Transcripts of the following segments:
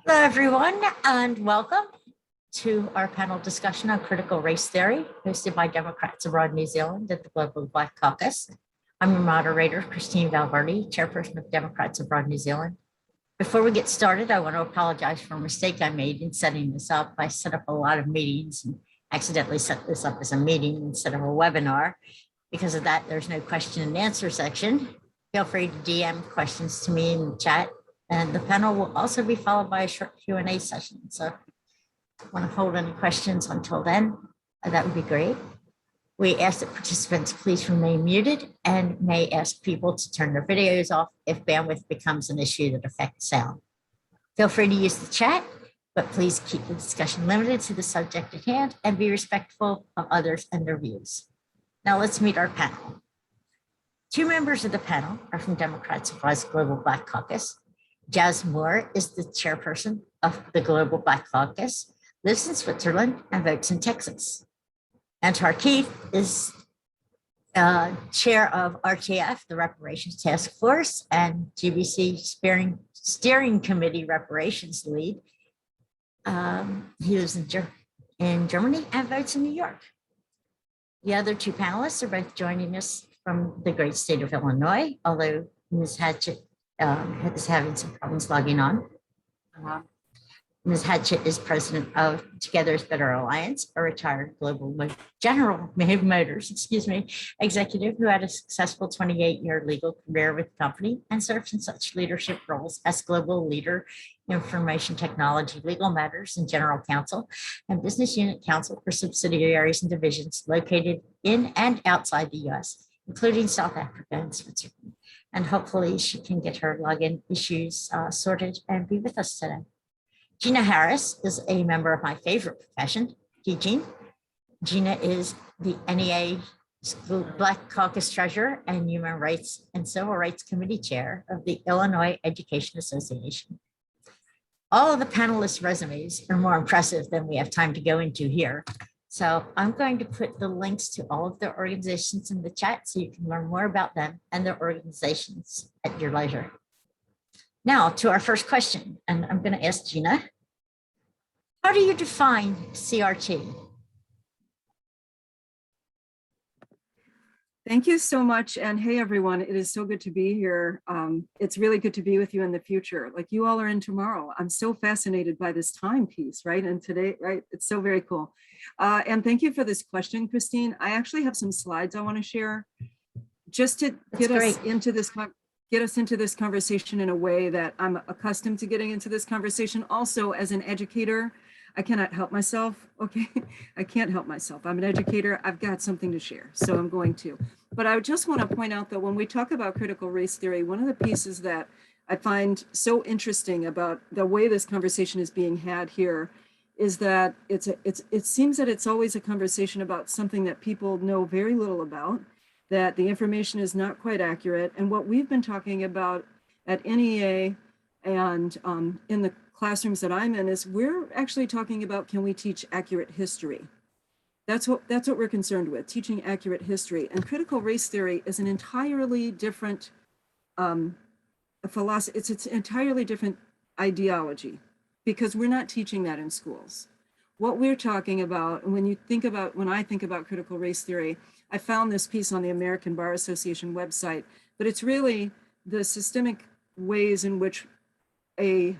Hello, everyone, and welcome to our panel discussion on critical race theory, hosted by Democrats abroad New Zealand at the Global Black Caucus. I'm your moderator, Christine Valverde, Chairperson of Democrats abroad New Zealand. Before we get started, I want to apologize for a mistake I made in setting this up. I set up a lot of meetings and accidentally set this up as a meeting instead of a webinar. Because of that, there's no question and answer section. Feel free to DM questions to me in the chat. And the panel will also be followed by a short Q&A session. So if you want to hold any questions until then, that would be great. We ask that participants please remain muted and may ask people to turn their videos off if bandwidth becomes an issue that affects sound. Feel free to use the chat, but please keep the discussion limited to the subject at hand and be respectful of others and their views. Now let's meet our panel. Two members of the panel are from Democrats Abroad's Global Black Caucus. Jazz Moore is the chairperson of the Global Black Caucus, lives in Switzerland, and votes in Texas. Antar is chair of RTF, the Reparations Task Force, and GBC Steering Committee Reparations lead. He lives in Germany and votes in New York. The other two panelists are both joining us from the great state of Illinois, although Ms. Hatchett is having some problems logging on. Ms. Hatchett is president of Together is Better Alliance, a retired General Motors, executive who had a successful 28-year legal career with the company and serves in such leadership roles as global leader, information technology, legal matters, and general counsel, and business unit counsel for subsidiaries and divisions located in and outside the U.S., including South Africa and Switzerland. And hopefully she can get her login issues sorted and be with us today. Gina Harris is a member of my favorite profession, teaching. Gina is the NEA Black Caucus Treasurer and Human Rights and Civil Rights Committee Chair of the Illinois Education Association. All of the panelists' resumes are more impressive than we have time to go into here. So I'm going to put the links to all of their organizations in the chat so you can learn more about them and their organizations at your leisure. Now to our first question, and I'm going to ask Gina, how do you define CRT? Thank you so much. And hey, everyone, it is so good to be here. It's really good to be with you in the future. Like you all are in tomorrow. I'm so fascinated by this timepiece, right? And today, right? It's so very cool. And thank you for this question, Christine. I actually have some slides I want to share just to get us into this conversation in a way that I'm accustomed to getting into this conversation. Also, as an educator, I cannot help myself, okay? I can't help myself. I'm an educator. I've got something to share, so I'm going to. But I just want to point out that when we talk about critical race theory, one of the pieces that I find so interesting about the way this conversation is being had here is that it seems that it's always a conversation about something that people know very little about, that the information is not quite accurate. And what we've been talking about at NEA and in the classrooms that I'm in is we're actually talking about, can we teach accurate history? That's what we're concerned with, teaching accurate history. And critical race theory is an entirely different philosophy. It's an entirely different ideology because we're not teaching that in schools. What we're talking about, when I think about critical race theory, I found this piece on the American Bar Association website, but it's really the systemic ways in which a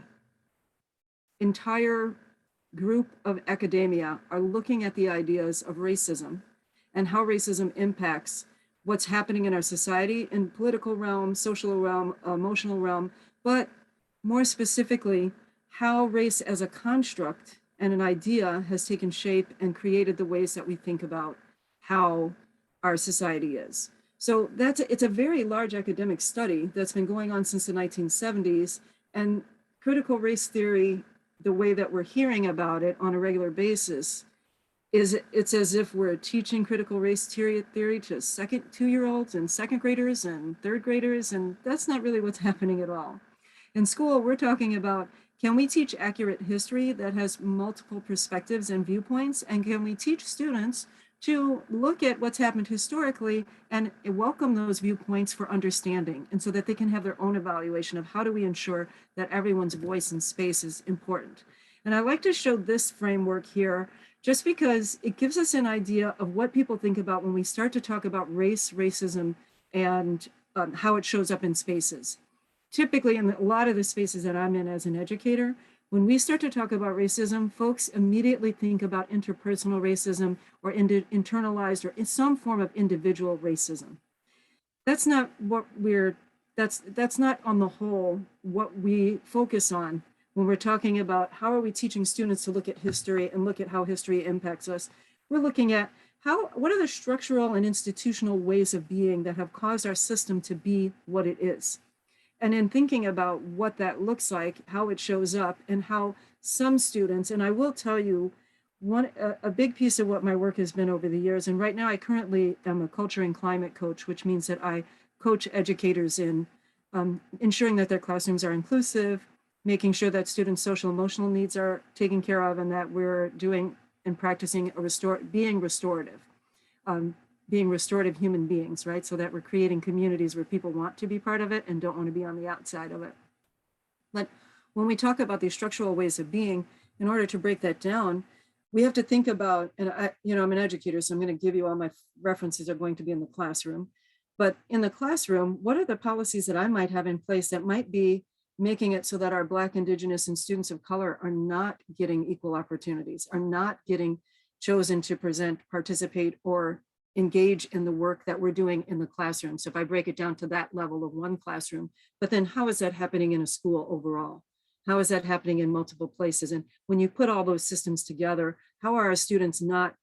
entire group of academia are looking at the ideas of racism and how racism impacts what's happening in our society in political realm, social realm, emotional realm, but more specifically, how race as a construct and an idea has taken shape and created the ways that we think about how our society is. So it's a very large academic study that's been going on since the 1970s, and critical race theory, the way that we're hearing about it on a regular basis, it's as if we're teaching critical race theory to two-year-olds and second graders and third graders, and that's not really what's happening at all. In school, we're talking about, can we teach accurate history that has multiple perspectives and viewpoints, and can we teach students to look at what's happened historically and welcome those viewpoints for understanding, and so that they can have their own evaluation of how do we ensure that everyone's voice in space is important. And I like to show this framework here just because it gives us an idea of what people think about when we start to talk about race, racism, and how it shows up in spaces. Typically, in a lot of the spaces that I'm in as an educator, when we start to talk about racism, folks immediately think about interpersonal racism or internalized or in some form of individual racism. That's not what that's not on the whole what we focus on when we're talking about how are we teaching students to look at history and look at how history impacts us. We're looking at what are the structural and institutional ways of being that have caused our system to be what it is. And in thinking about what that looks like, how it shows up, and how some students, and I will tell you, a big piece of what my work has been over the years, and right now I currently am a culture and climate coach, which means that I coach educators in ensuring that their classrooms are inclusive, making sure that students' social emotional needs are taken care of, and that we're doing and practicing being restorative. Being restorative human beings, right? So that we're creating communities where people want to be part of it and don't want to be on the outside of it. But when we talk about these structural ways of being, in order to break that down, we have to think about, and I'm an educator, so I'm going to give you all my references are going to be in the classroom. But in the classroom, what are the policies that I might have in place that might be making it so that our Black, Indigenous, and students of color are not getting equal opportunities, are not getting chosen to present, participate, or engage in the work that we're doing in the classroom. So if I break it down to that level of one classroom, but then how is that happening in a school overall? How is that happening in multiple places? And when you put all those systems together, how are our students not,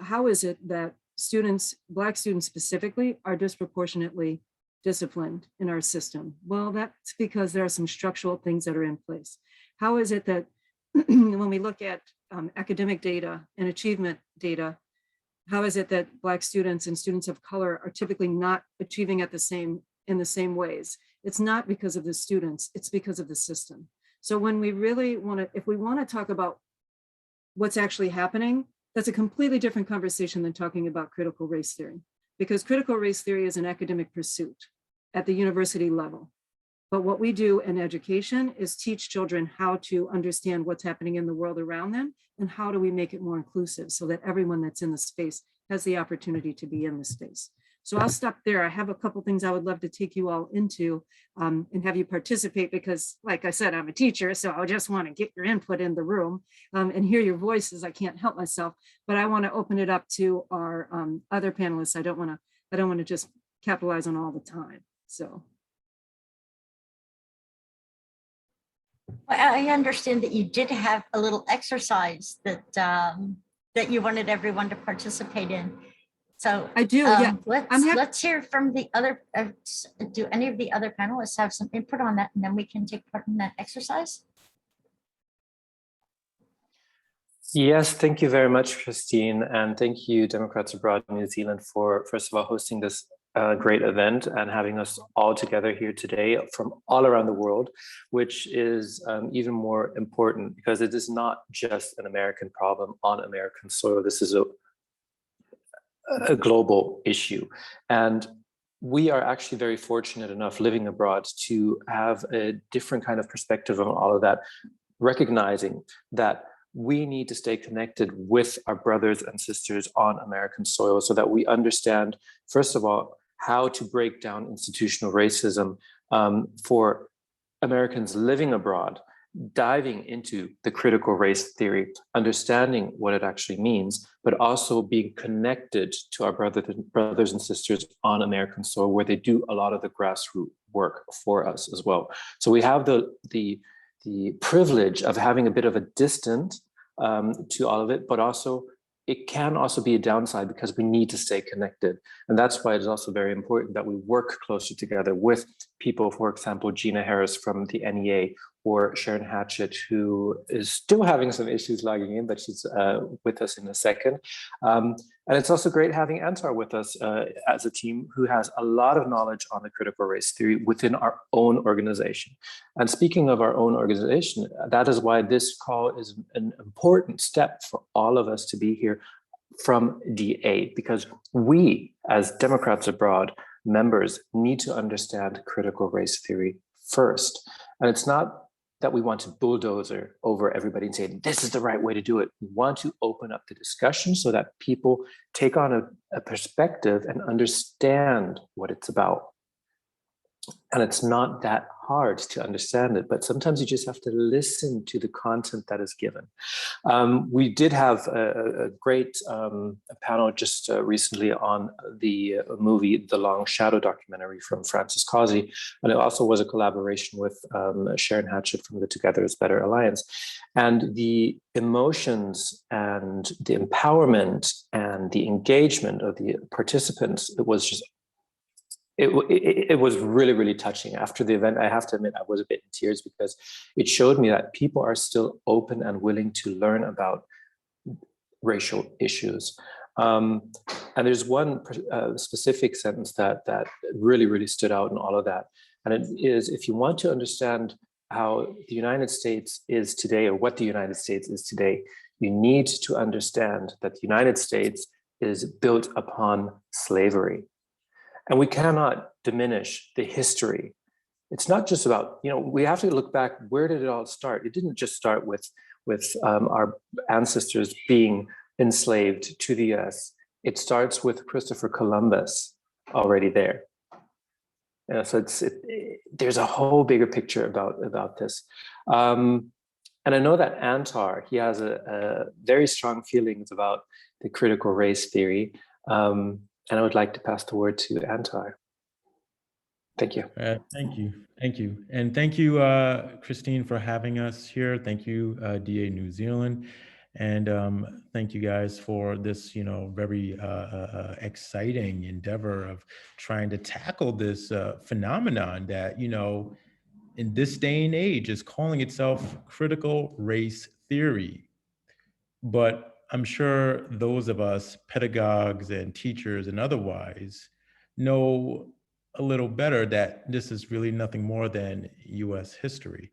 how is it that students, Black students specifically, are disproportionately disciplined in our system? Well, that's because there are some structural things that are in place. How is it that when we look at academic data and achievement data, how is it that Black students and students of color are typically not achieving in the same ways? It's not because of the students, it's because of the system. So when we really want to, if we want to talk about what's actually happening, that's a completely different conversation than talking about critical race theory, because critical race theory is an academic pursuit at the university level. But what we do in education is teach children how to understand what's happening in the world around them, and how do we make it more inclusive so that everyone that's in the space has the opportunity to be in the space. So I'll stop there. I have a couple things I would love to take you all into and have you participate, because like I said, I'm a teacher, so I just want to get your input in the room and hear your voices. I can't help myself, but I want to open it up to our other panelists. I don't want to just capitalize on all the time. So. I understand that you did have a little exercise that that you wanted everyone to participate in. So I do. Yeah, let's hear from the other. Do any of the other panelists have some input on that, and then we can take part in that exercise? Yes, thank you very much, Christine, and thank you, Democrats Abroad New Zealand, for first of all hosting this great event and having us all together here today from all around the world, which is even more important because it is not just an American problem on American soil. This is a global issue. And we are actually very fortunate enough living abroad to have a different kind of perspective on all of that, recognizing that we need to stay connected with our brothers and sisters on American soil so that we understand, first of all, how to break down institutional racism for Americans living abroad, diving into the critical race theory, understanding what it actually means, but also being connected to our brothers and sisters on American soil, where they do a lot of the grassroots work for us as well. So we have the privilege of having a bit of a distance to all of it, but also it can also be a downside because we need to stay connected. And that's why it is also very important that we work closer together with people, for example, Gina Harris from the NEA, or Sharon Hatchett, who is still having some issues logging in, but she's with us in a second. And it's also great having Antar with us as a team who has a lot of knowledge on the critical race theory within our own organization. And speaking of our own organization, that is why this call is an important step for all of us to be here from DA, because we, as Democrats Abroad members, need to understand critical race theory first. And it's not that we want to bulldozer over everybody and say, this is the right way to do it. We want to open up the discussion so that people take on a perspective and understand what it's about. And it's not that hard to understand it, but sometimes you just have to listen to the content that is given. We did have a great panel just recently on the movie, The Long Shadow documentary from Francis Causey. And it also was a collaboration with Sharon Hatchett from the Together is Better Alliance. And the emotions and the empowerment and the engagement of the participants, it was just it was really, really touching. After the event, I have to admit, I was a bit in tears because it showed me that people are still open and willing to learn about racial issues. And there's one specific sentence that really, really stood out in all of that. And it is, if you want to understand how the United States is today, or what the United States is today, you need to understand that the United States is built upon slavery. And we cannot diminish the history. It's not just about, we have to look back, where did it all start? It didn't just start with our ancestors being enslaved to the US. It starts with Christopher Columbus already there. So there's a whole bigger picture about this. And I know that Antar, he has a very strong feelings about the critical race theory. And I would like to pass the word to Antar. Thank you. Thank you. And thank you, Christine, for having us here. Thank you, DA New Zealand. And thank you guys for this, very exciting endeavor of trying to tackle this phenomenon that, in this day and age is calling itself critical race theory. But I'm sure those of us pedagogues and teachers and otherwise know a little better that this is really nothing more than US history.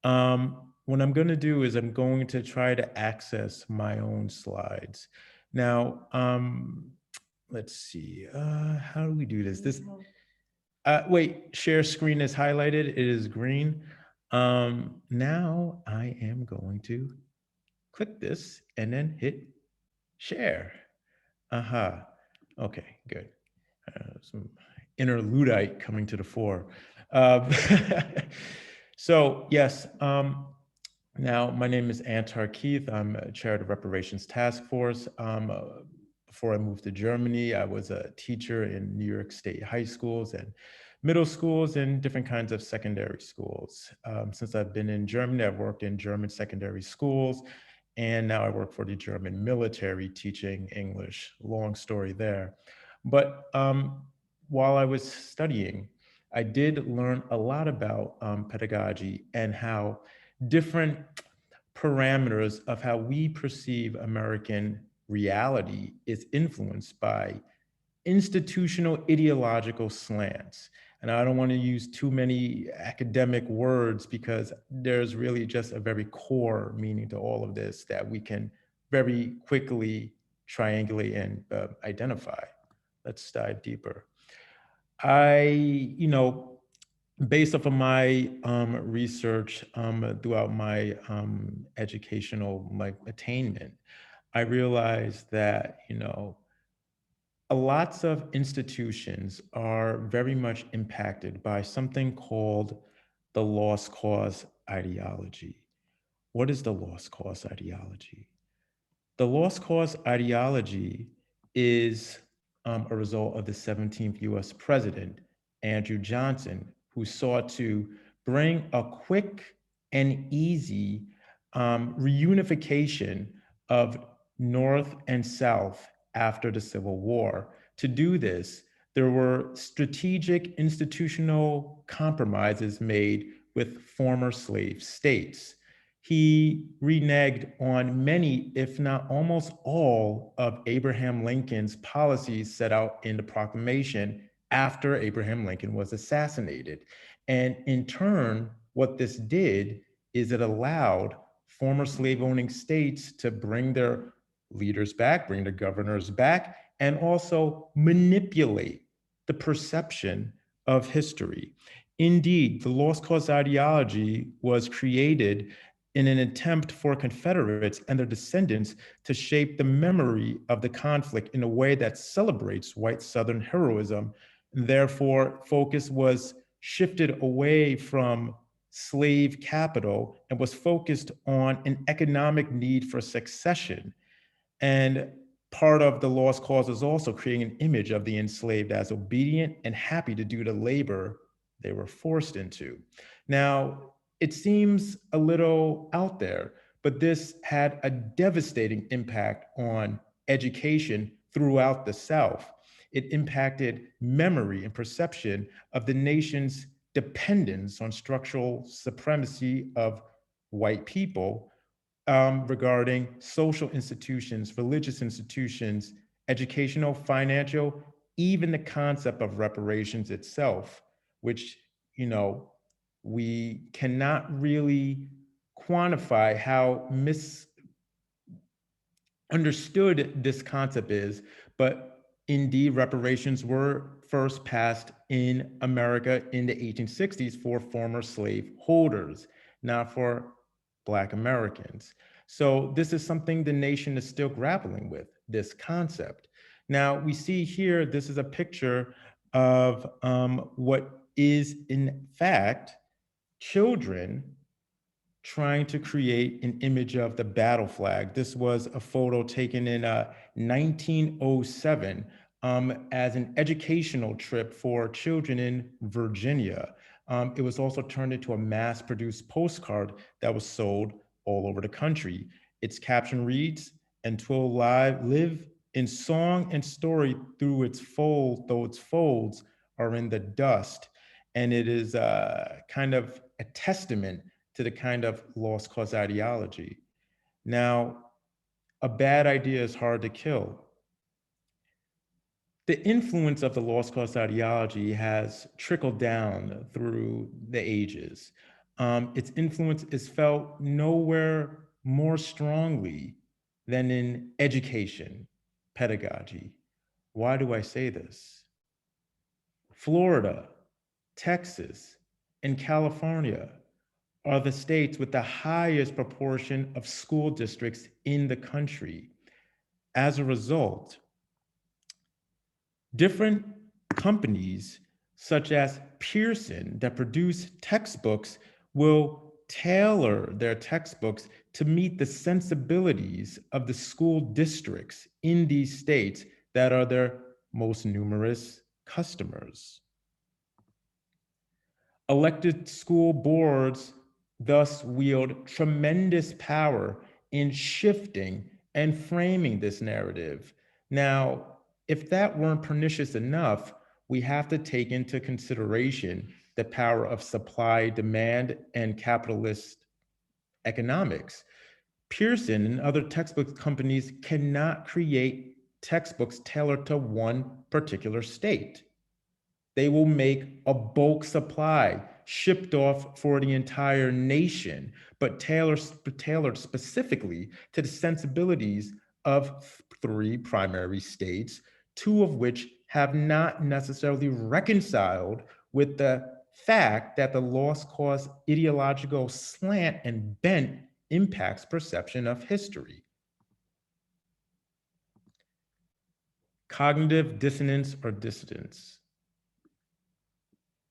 What I'm going to do is I'm going to try to access my own slides. Now, let's see, how do we do this? Wait, share screen is highlighted, it is green. Now I am going to click this and then hit share. Aha. Okay, good. Some inner Luddite coming to the fore. So yes, now my name is Antar Keith. I'm chair of the Reparations Task Force. Before I moved to Germany, I was a teacher in New York State high schools and middle schools and different kinds of secondary schools. Since I've been in Germany, I've worked in German secondary schools, and now I work for the German military teaching English. Long story there. But while I was studying, I did learn a lot about pedagogy and how different parameters of how we perceive American reality is influenced by institutional ideological slants. And I don't want to use too many academic words because there's really just a very core meaning to all of this that we can very quickly triangulate and identify. Let's dive deeper. Based off of my research throughout my educational attainment, I realized that, lots of institutions are very much impacted by something called the lost cause ideology. What is the lost cause ideology? The lost cause ideology is a result of the 17th US president, Andrew Johnson, who sought to bring a quick and easy reunification of North and South after the Civil War. To do this, there were strategic institutional compromises made with former slave states. He reneged on many, if not almost all, of Abraham Lincoln's policies set out in the proclamation after Abraham Lincoln was assassinated. And in turn, what this did is it allowed former slave owning states to bring their leaders back, bring the governors back, and also manipulate the perception of history. Indeed, the lost cause ideology was created in an attempt for Confederates and their descendants to shape the memory of the conflict in a way that celebrates white Southern heroism. Therefore, focus was shifted away from slave capital and was focused on an economic need for succession. And part of the lost cause is also creating an image of the enslaved as obedient and happy to do the labor they were forced into. Now, it seems a little out there, but this had a devastating impact on education throughout the South. It impacted memory and perception of the nation's dependence on structural supremacy of white people, regarding social institutions, religious institutions, educational, financial, even the concept of reparations itself, which, you know, we cannot really quantify how misunderstood this concept is, but indeed reparations were first passed in America in the 1860s for former slave holders, not for Black Americans. So this is something the nation is still grappling with, this concept. Now we see here, this is a picture of what is in fact children trying to create an image of the battle flag. This was a photo taken in 1907 as an educational trip for children in Virginia. It was also turned into a mass-produced postcard that was sold all over the country. Its caption reads, "And 'twill live in song and story through its fold, though its folds are in the dust." And it is kind of a testament to the kind of lost cause ideology. Now, a bad idea is hard to kill. The influence of the lost cause ideology has trickled down through the ages. Its influence is felt nowhere more strongly than in education, pedagogy. Why do I say this? Florida, Texas, and California are the states with the highest proportion of school districts in the country. As a result, different companies such as Pearson that produce textbooks will tailor their textbooks to meet the sensibilities of the school districts in these states that are their most numerous customers. Elected school boards thus wield tremendous power in shifting and framing this narrative. Now, if that weren't pernicious enough, we have to take into consideration the power of supply, demand, and capitalist economics. Pearson and other textbook companies cannot create textbooks tailored to one particular state. They will make a bulk supply shipped off for the entire nation, but tailored specifically to the sensibilities of 3 primary states, 2 of which have not necessarily reconciled with the fact that the lost cause ideological slant and bent impacts perception of history. Cognitive dissonance or dissidence.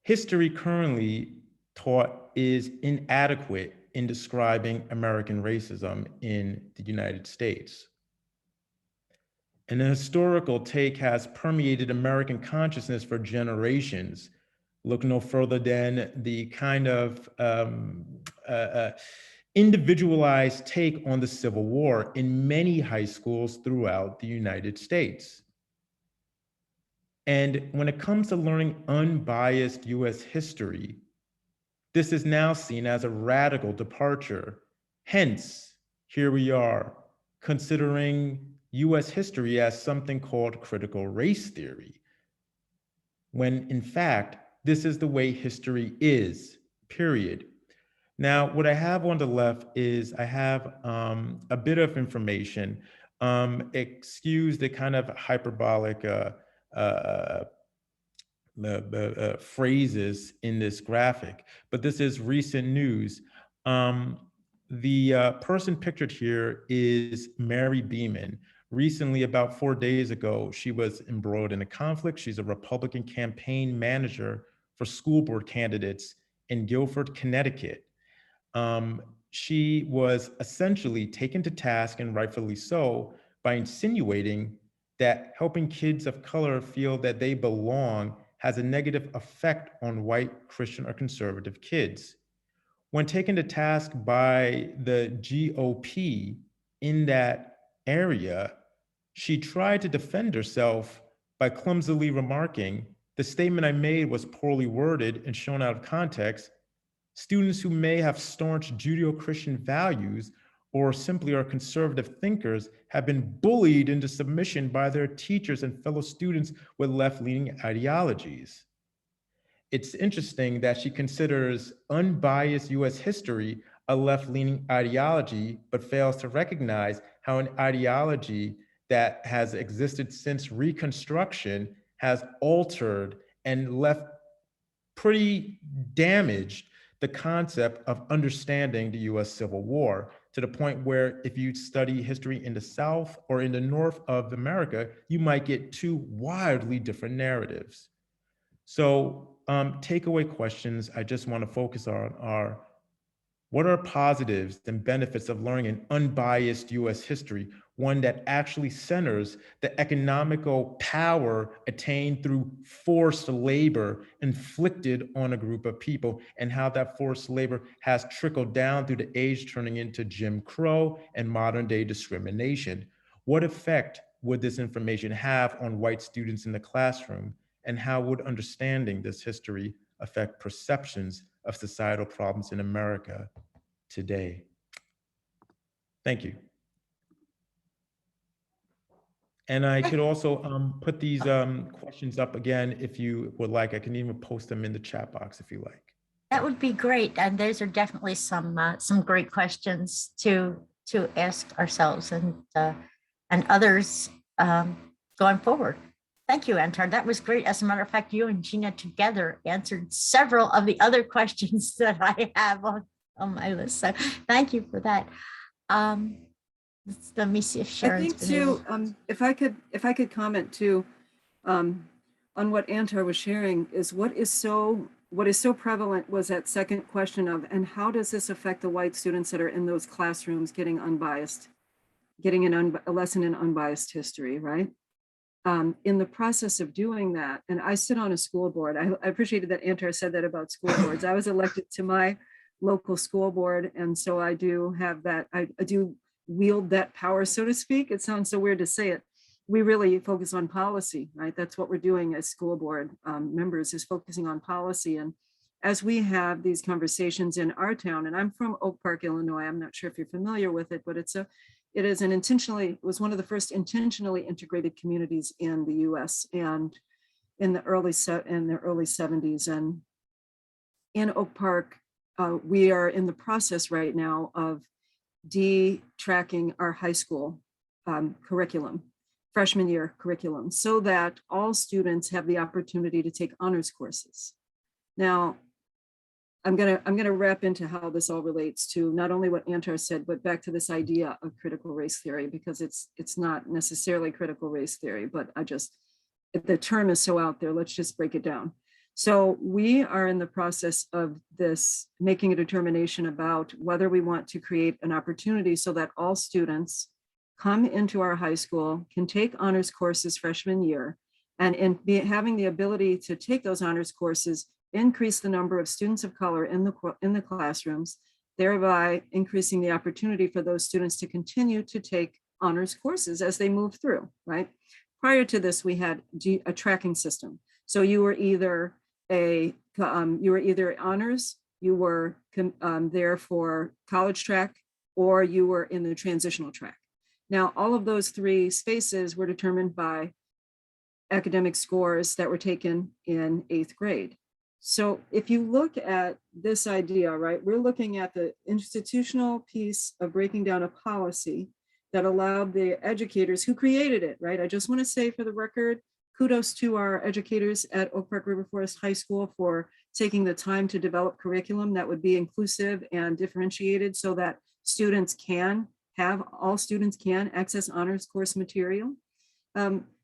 History currently taught is inadequate in describing American racism in the United States. And the historical take has permeated American consciousness for generations. Look no further than the kind of individualized take on the Civil War in many high schools throughout the United States. And when it comes to learning unbiased US history, this is now seen as a radical departure. Hence, here we are, considering US history as something called critical race theory, when in fact, this is the way history is, period. Now, what I have on the left is I have a bit of information Excuse the kind of hyperbolic phrases in this graphic, but this is recent news. The person pictured here is Mary Beeman. Recently, about 4 days ago, she was embroiled in a conflict. She's a Republican campaign manager for school board candidates in Guilford, Connecticut. She was essentially taken to task, and rightfully so, by insinuating that helping kids of color feel that they belong has a negative effect on white Christian or conservative kids. When taken to task by the GOP in that area, she tried to defend herself by clumsily remarking, "The statement I made was poorly worded and shown out of context. Students who may have staunch Judeo-Christian values or simply are conservative thinkers have been bullied into submission by their teachers and fellow students with left-leaning ideologies." It's interesting that she considers unbiased US history a left-leaning ideology, but fails to recognize how an ideology that has existed since Reconstruction has altered and left pretty damaged the concept of understanding the US Civil War, to the point where if you study history in the South or in the North of America, you might get two wildly different narratives. So takeaway questions I just want to focus on are, what are positives and benefits of learning an unbiased US history, one that actually centers the economical power attained through forced labor inflicted on a group of people, and how that forced labor has trickled down through the age, turning into Jim Crow and modern day discrimination? What effect would this information have on white students in the classroom? And how would understanding this history affect perceptions of societal problems in America today? Thank you. And I could also put these questions up again if you would like. I can even post them in the chat box if you like. That would be great. And those are definitely some great questions to ask ourselves and others going forward. Thank you, Antar. That was great. As a matter of fact, you and Gina together answered several of the other questions that I have on my list. So thank you for that. Let me see if Sharon's I think too, if I could comment too, on what Antar was sharing, is what is so prevalent was that second question of, and how does this affect the white students that are in those classrooms getting unbiased, getting a lesson in unbiased history, right? In the process of doing that, and I sit on a school board. I appreciated that Antar said that about school boards. I was elected to my local school board, and so I do have that, I do wield that power, so to speak. It sounds so weird to say it. We really focus on policy, right? That's what we're doing as school board members, is focusing on policy. And as we have these conversations in our town, and I'm from Oak Park, Illinois, I'm not sure if you're familiar with it, but it was one of the first intentionally integrated communities in the US, and in the early 70s. And in Oak Park, we are in the process right now of de-tracking our high school curriculum, freshman year curriculum, so that all students have the opportunity to take honors courses. Now, I'm gonna wrap into how this all relates to not only what Antar said, but back to this idea of critical race theory, because it's not necessarily critical race theory, but the term is so out there. Let's just break it down. So we are in the process of this, making a determination about whether we want to create an opportunity so that all students come into our high school, can take honors courses freshman year, and having the ability to take those honors courses, increase the number of students of color in the classrooms, thereby increasing the opportunity for those students to continue to take honors courses as they move through, right? Prior to this, we had a tracking system. So you were either honors, you were there for college track, or you were in the transitional track. Now, all of those three spaces were determined by academic scores that were taken in 8th grade. So if you look at this idea, right, we're looking at the institutional piece of breaking down a policy, that allowed the educators who created it, right? I just want to say for the record, kudos to our educators at Oak Park River Forest High School for taking the time to develop curriculum that would be inclusive and differentiated so that all students can access honors course material.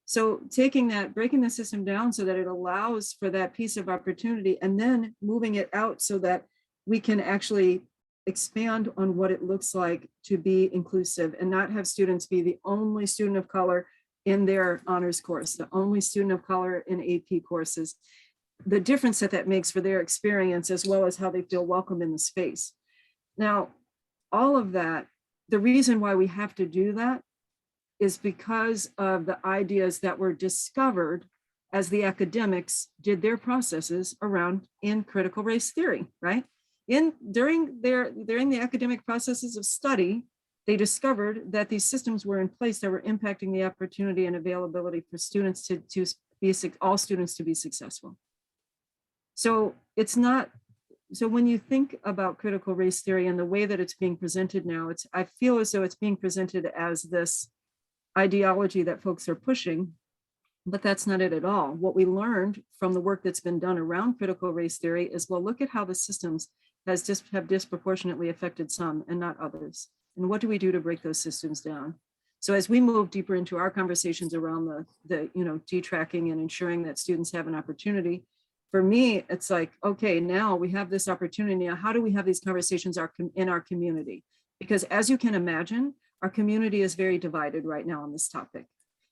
So taking that, breaking the system down so that it allows for that piece of opportunity and then moving it out so that we can actually expand on what it looks like to be inclusive and not have students be the only student of color in their honors course, the only student of color in AP courses, the difference that makes for their experience as well as how they feel welcome in the space. Now, all of that, the reason why we have to do that is because of the ideas that were discovered as the academics did their processes around in critical race theory, right? During the academic processes of study, they discovered that these systems were in place that were impacting the opportunity and availability for students all students to be successful. So when you think about critical race theory and the way that it's being presented now, I feel as though it's being presented as this ideology that folks are pushing, but that's not it at all. What we learned from the work that's been done around critical race theory is, well, look at how the systems have disproportionately affected some and not others. And what do we do to break those systems down? So as we move deeper into our conversations around the detracking and ensuring that students have an opportunity, for me, it's like, okay, now we have this opportunity. Now, how do we have these conversations in our community? Because as you can imagine, our community is very divided right now on this topic.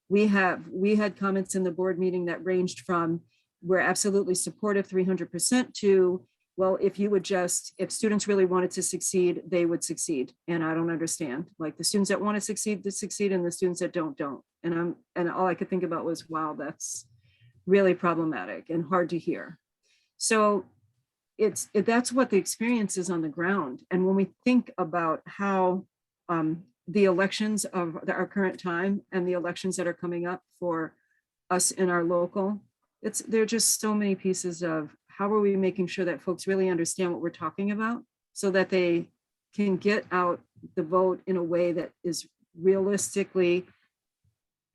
We had comments in the board meeting that ranged from, we're absolutely supportive 300% to, well, if students really wanted to succeed, they would succeed. And I don't understand, like the students that want to succeed, and the students that don't. And all I could think about was, wow, that's really problematic and hard to hear. So that's what the experience is on the ground. And when we think about how the elections of our current time and the elections that are coming up for us in our local, there are just so many pieces of how are we making sure that folks really understand what we're talking about so that they can get out the vote in a way that is realistically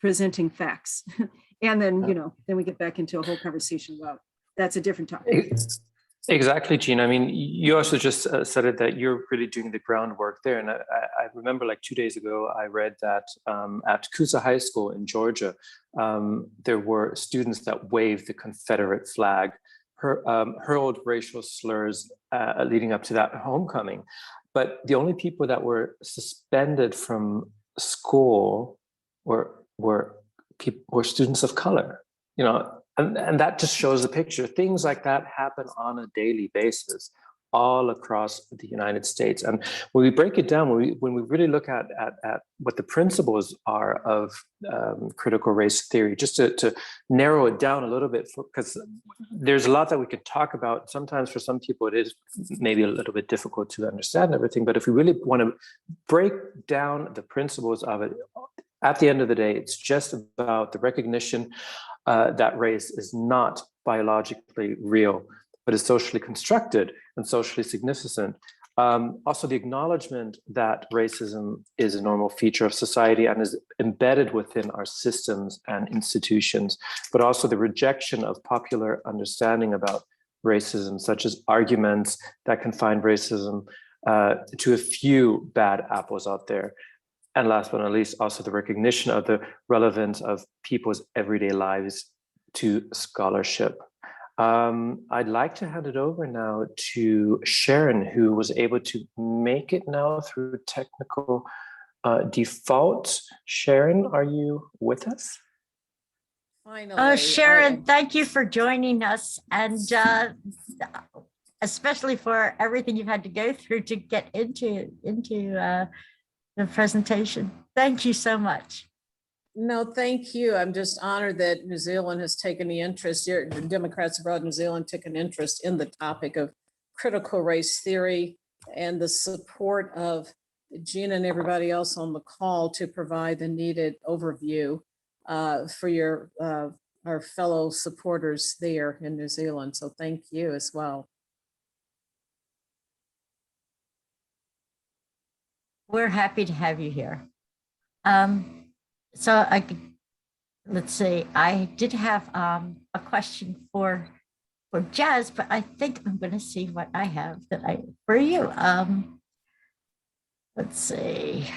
presenting facts. And then, then we get back into a whole conversation about that's a different topic. Exactly, Gina. I mean, you also just said it that you're really doing the groundwork there. And I remember like 2 days ago, I read that at Caucus High School in Georgia, there were students that waved the Confederate flag, hurled racial slurs leading up to that homecoming. But the only people that were suspended from school were students of color, and that just shows the picture. Things like that happen on a daily basis all across the United States. And when we break it down, when we really look at what the principles are of critical race theory, just to narrow it down a little bit, because there's a lot that we could talk about. Sometimes for some people, it is maybe a little bit difficult to understand everything. But if we really want to break down the principles of it, at the end of the day, it's just about the recognition that race is not biologically real, but is socially constructed and socially significant. Also, the acknowledgement that racism is a normal feature of society and is embedded within our systems and institutions, but also the rejection of popular understanding about racism, such as arguments that confine racism to a few bad apples out there. And last but not least, also the recognition of the relevance of people's everyday lives to scholarship. I'd like to hand it over now to Sharon, who was able to make it now through technical default. Sharon, are you with us? Finally, Sharon, thank you for joining us, and especially for everything you've had to go through to get into the presentation. Thank you so much. No, thank you. I'm just honored that New Zealand has taken the interest, the Democrats abroad New Zealand took an interest in the topic of critical race theory and the support of Gina and everybody else on the call to provide the needed overview for our fellow supporters there in New Zealand. So thank you as well. We're happy to have you here. So I could, let's see, I did have a question for Jazz, but I think I'm going to see what I have for you. Let's see.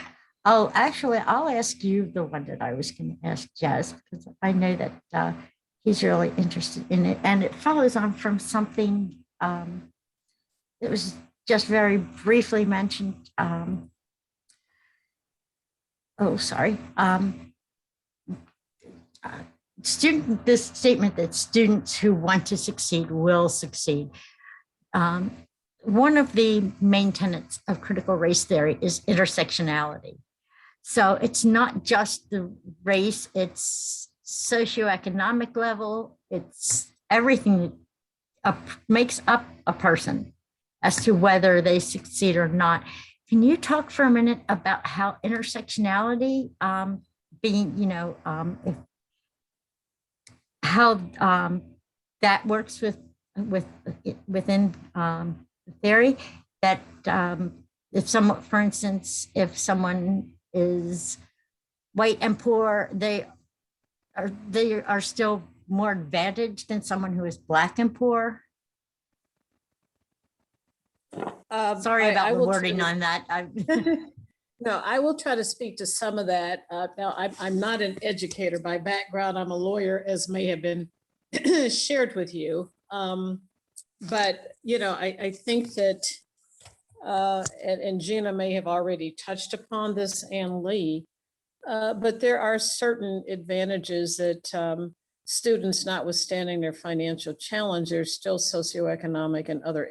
Oh, actually, I'll ask you the one that I was going to ask Jazz, because I know that he's really interested in it. And it follows on from something that was just very briefly mentioned. This statement that students who want to succeed will succeed. One of the main tenets of critical race theory is intersectionality. So it's not just the race, it's socioeconomic level, it's everything that makes up a person as to whether they succeed or not. Can you talk for a minute about how intersectionality how that works within the theory that if someone, for instance, if someone is white and poor, they are still more advantaged than someone who is Black and poor? Sorry about the wording on that. No, I will try to speak to some of that. Now, I'm not an educator by background. I'm a lawyer, as may have been shared with you. But, I think that, and Gina may have already touched upon this, and Lee, but there are certain advantages that students, notwithstanding their financial challenge, there's still socioeconomic and other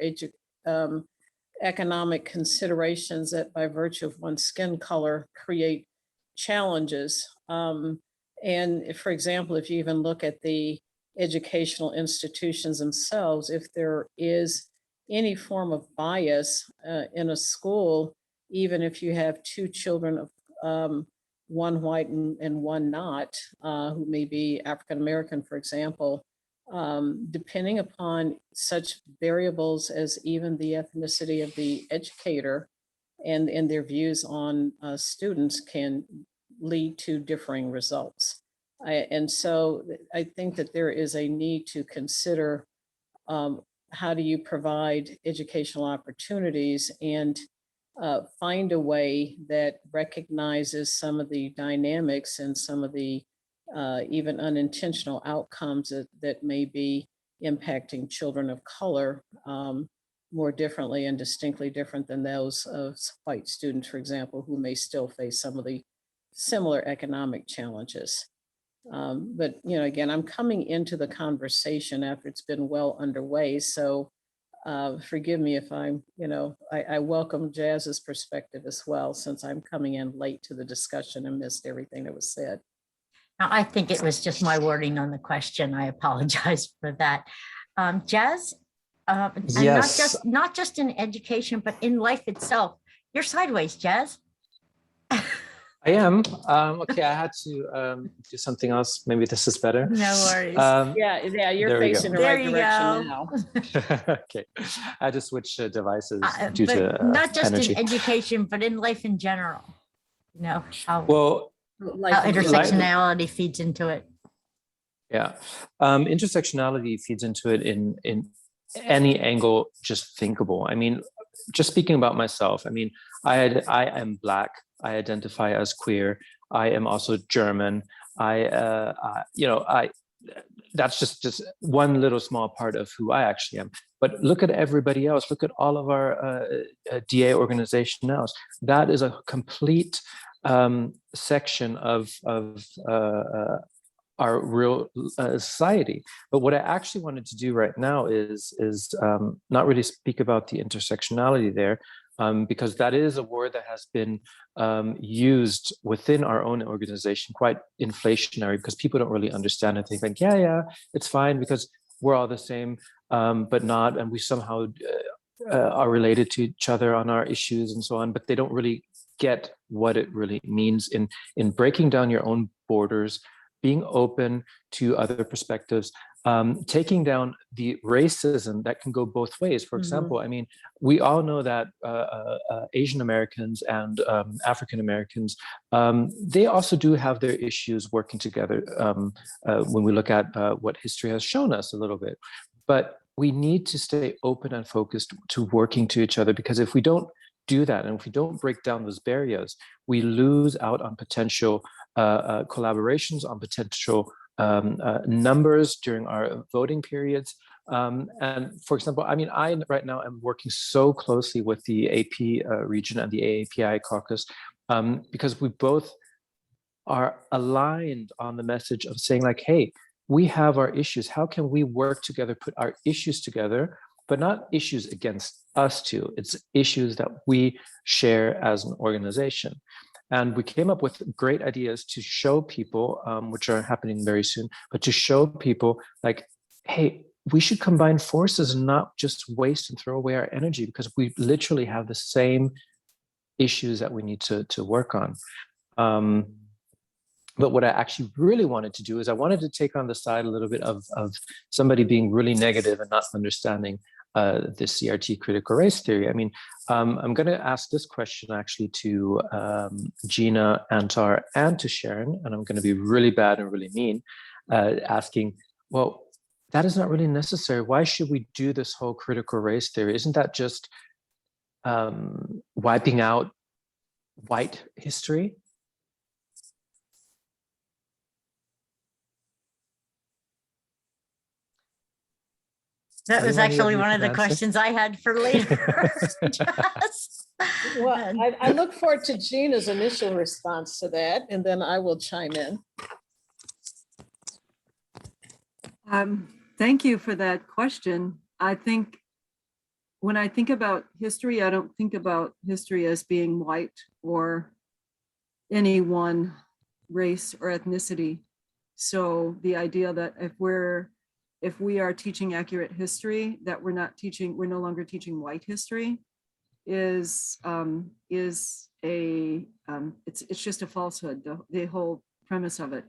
economic considerations that by virtue of one's skin color create challenges. And for example, if you even look at the educational institutions themselves, if there is any form of bias in a school, even if you have two children of one white and one not, who may be African American, for example, depending upon such variables as even the ethnicity of the educator and their views on students can lead to differing results. And so I think that there is a need to consider how do you provide educational opportunities and find a way that recognizes some of the dynamics and some of the even unintentional outcomes that may be impacting children of color more differently and distinctly different than those of white students, for example, who may still face some of the similar economic challenges. But, again, I'm coming into the conversation after it's been well underway. So forgive me if I'm, I welcome Jazz's perspective as well, since I'm coming in late to the discussion and missed everything that was said. Now, I think it was just my wording on the question. I apologize for that. Jazz, Yes. and not just in education, but in life itself. You're sideways, Jazz. I am. Okay, I had to do something else. Maybe this is better. No worries. Yeah, you're facing the right direction now. Okay, I had to switch devices due to not just energy. in education, but in life in general. How Life intersectionality feeds into it. Yeah, intersectionality feeds into it in any angle just thinkable. I mean, just speaking about myself, I mean, I am Black. I identify as queer. I am also German. That's just one little small part of who I actually am. But look at everybody else. Look at all of our DA organization now. That is a complete section of our real society. But what I actually wanted to do right now is not really speak about the intersectionality there, because that is a word that has been used within our own organization, quite inflationary, because people don't really understand it. They think, yeah, it's fine because we're all the same, but not, and we somehow are related to each other on our issues and so on, but they don't really get what it really means in breaking down your own borders, being open to other perspectives, taking down the racism that can go both ways. For example, I mean, we all know that Asian Americans and African Americans, they also do have their issues working together when we look at what history has shown us a little bit. But we need to stay open and focused to working to each other, because if we don't do that, and if we don't break down those barriers, we lose out on potential collaborations, on potential numbers during our voting periods. And for example, I mean, I right now am working so closely with the AP region and the AAPI caucus because we both are aligned on the message of saying like, hey, we have our issues. How can we work together, put our issues together, but not issues against us two. It's issues that we share as an organization. And we came up with great ideas to show people, which are happening very soon, but to show people like, hey, we should combine forces and not just waste and throw away our energy, because we literally have the same issues that we need to work on. But what I actually really wanted to do is I wanted to take on the side a little bit of somebody being really negative and not understanding the CRT critical race theory. I mean, I'm going to ask this question actually to Gina, Antar, and to Sharon, and I'm going to be really bad and really mean, asking, well, that is not really necessary. Why should we do this whole critical race theory? Isn't that just wiping out white history? That was Anyone actually you one of the can answer? questions I had for later. Well, I look forward to Gina's initial response to that, and then I will chime in. Thank you for that question. I think when I think about history, I don't think about history as being white or any one race or ethnicity. So the idea that if we are teaching accurate history, that we're no longer teaching white history is it's just a falsehood, the whole premise of it,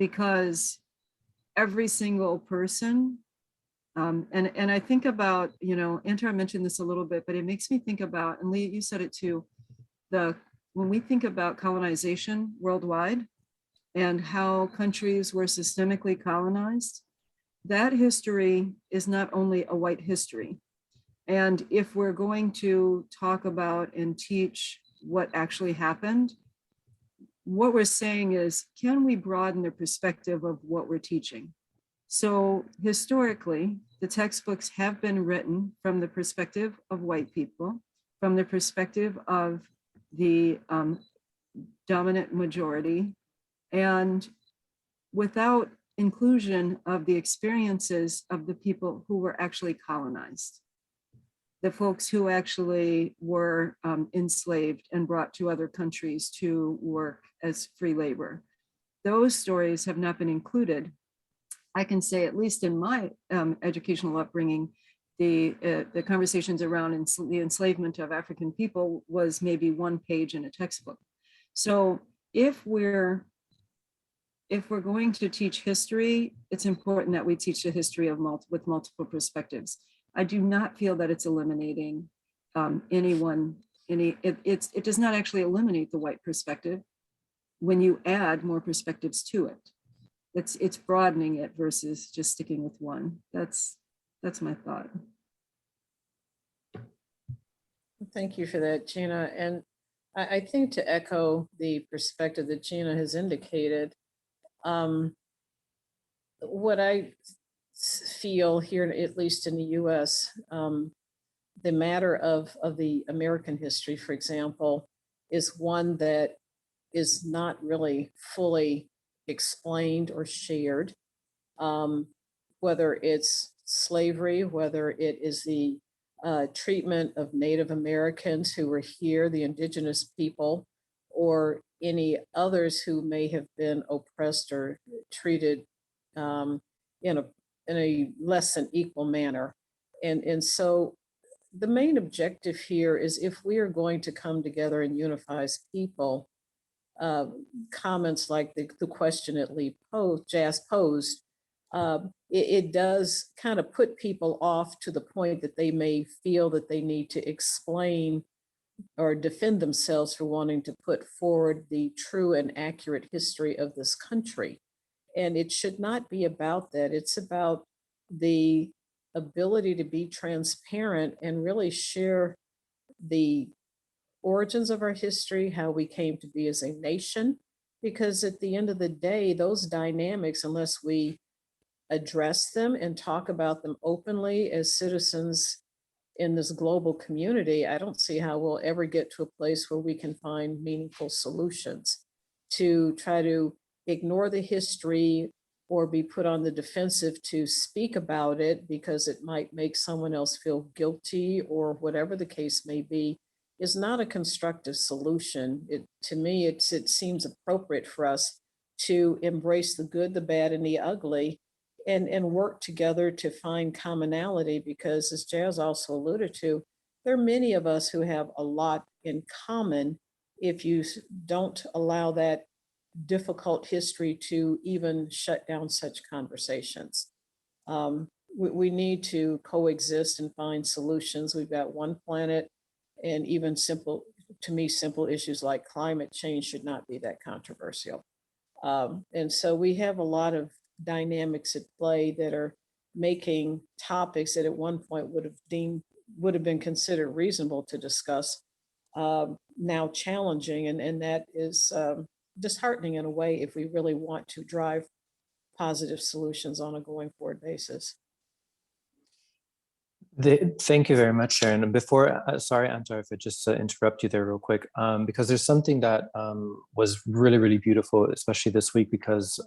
because every single person, and I think about, Antar mentioned this a little bit, but it makes me think about, and Lee, you said it too, when we think about colonization worldwide and how countries were systemically colonized, that history is not only a white history. And if we're going to talk about and teach what actually happened, what we're saying is, can we broaden the perspective of what we're teaching? So historically, the textbooks have been written from the perspective of white people, from the perspective of the dominant majority, and without inclusion of the experiences of the people who were actually colonized, the folks who actually were enslaved and brought to other countries to work as free labor. Those stories have not been included. I can say, at least in my educational upbringing, the conversations around the enslavement of African people was maybe one page in a textbook. So if we're going to teach history, it's important that we teach the history with multiple perspectives. I do not feel that it's eliminating it does not actually eliminate the white perspective when you add more perspectives to it. It's broadening it versus just sticking with one. That's my thought. Thank you for that, Gina. And I think to echo the perspective that Gina has indicated, what I feel here, at least in the US, the matter of the American history, for example, is one that is not really fully explained or shared, whether it's slavery, whether it is the treatment of Native Americans who were here, the indigenous people, or any others who may have been oppressed or treated in a less than equal manner. And so the main objective here is, if we are going to come together and unify as people, comments like the question that Jazz posed it does kind of put people off to the point that they may feel that they need to explain or defend themselves for wanting to put forward the true and accurate history of this country. And it should not be about that. It's about the ability to be transparent and really share the origins of our history, how we came to be as a nation, because at the end of the day, those dynamics, unless we address them and talk about them openly as citizens in this global community, I don't see how we'll ever get to a place where we can find meaningful solutions. To try to ignore the history or be put on the defensive to speak about it because it might make someone else feel guilty or whatever the case may be is not a constructive solution. To me, it seems appropriate for us to embrace the good, the bad, and the ugly and work together to find commonality, because as Jazz also alluded to, there are many of us who have a lot in common if you don't allow that difficult history to even shut down such conversations. We need to coexist and find solutions. We've got one planet, and even to me, simple issues like climate change should not be that controversial. And so we have a lot of dynamics at play that are making topics that at one point would have been considered reasonable to discuss now challenging, and that is disheartening in a way if we really want to drive positive solutions on a going forward basis. Thank you very much, Sharon. And before, sorry, Antar, if I just interrupt you there real quick, because there's something that was really, really beautiful, especially this week, because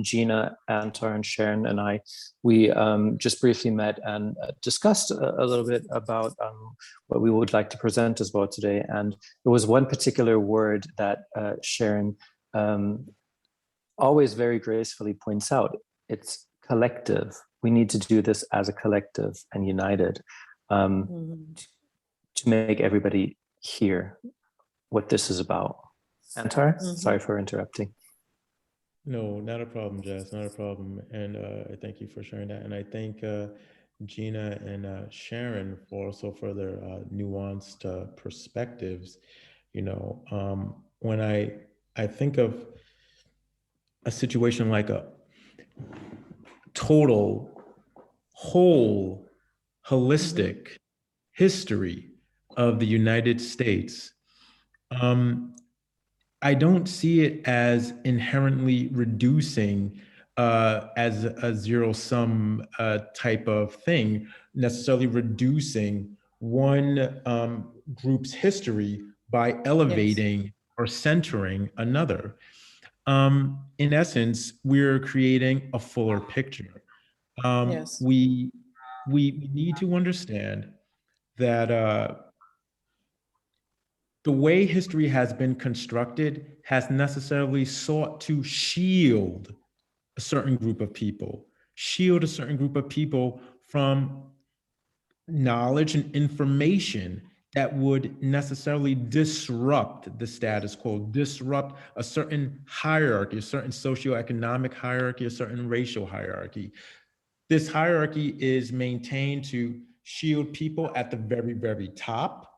Gina, Antar, and Sharon and I, we just briefly met and discussed a little bit about what we would like to present as well today. And there was one particular word that Sharon always very gracefully points out. It's collective. We need to do this as a collective and united to make everybody hear what this is about. Antar, sorry for interrupting. No, not a problem, Jess, not a problem. And I thank you for sharing that. And I thank Gina and Sharon for also for their nuanced perspectives. You know, when I think of a situation like a total, whole, holistic history of the United States, I don't see it as inherently reducing as a zero-sum type of thing, necessarily reducing one group's history by elevating or centering another. In essence, we're creating a fuller picture. We need to understand that the way history has been constructed has necessarily sought to shield a certain group of people, from knowledge and information that would necessarily disrupt the status quo, disrupt a certain hierarchy, a certain socioeconomic hierarchy, a certain racial hierarchy. This hierarchy is maintained to shield people at the very, very top,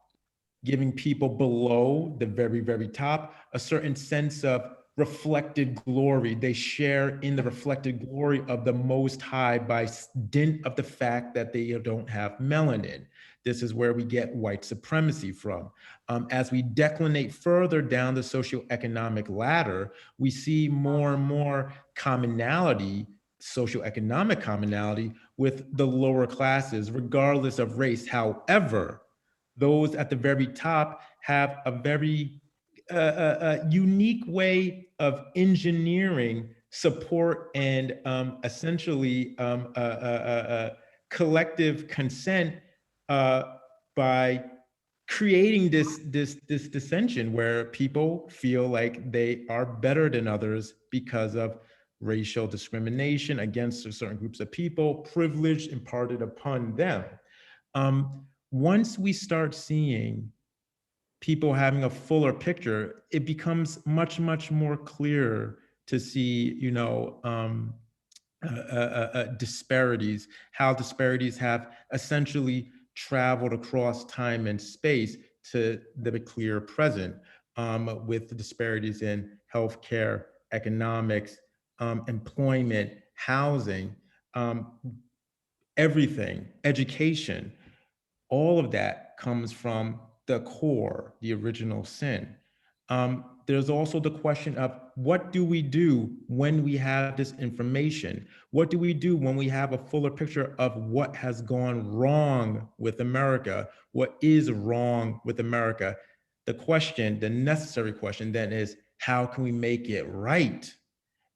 giving people below the very, very top a certain sense of reflected glory. They share in the reflected glory of the Most High by dint of the fact that they don't have melanin. This is where we get white supremacy from. As we declinate further down the socioeconomic ladder, we see more and more commonality, socioeconomic commonality with the lower classes, regardless of race. However, those at the very top have a very unique way of engineering support and essentially collective consent by creating this dissension where people feel like they are better than others because of racial discrimination against certain groups of people, privilege imparted upon them. Once we start seeing people having a fuller picture, it becomes much, much more clear to see, disparities, how disparities have essentially traveled across time and space to the clear present, with the disparities in healthcare, economics, employment, housing, everything, education. All of that comes from the core, the original sin. There's also the question of what do we do when we have this information? What do we do when we have a fuller picture of what has gone wrong with America? What is wrong with America? The question, the necessary question then is, how can we make it right?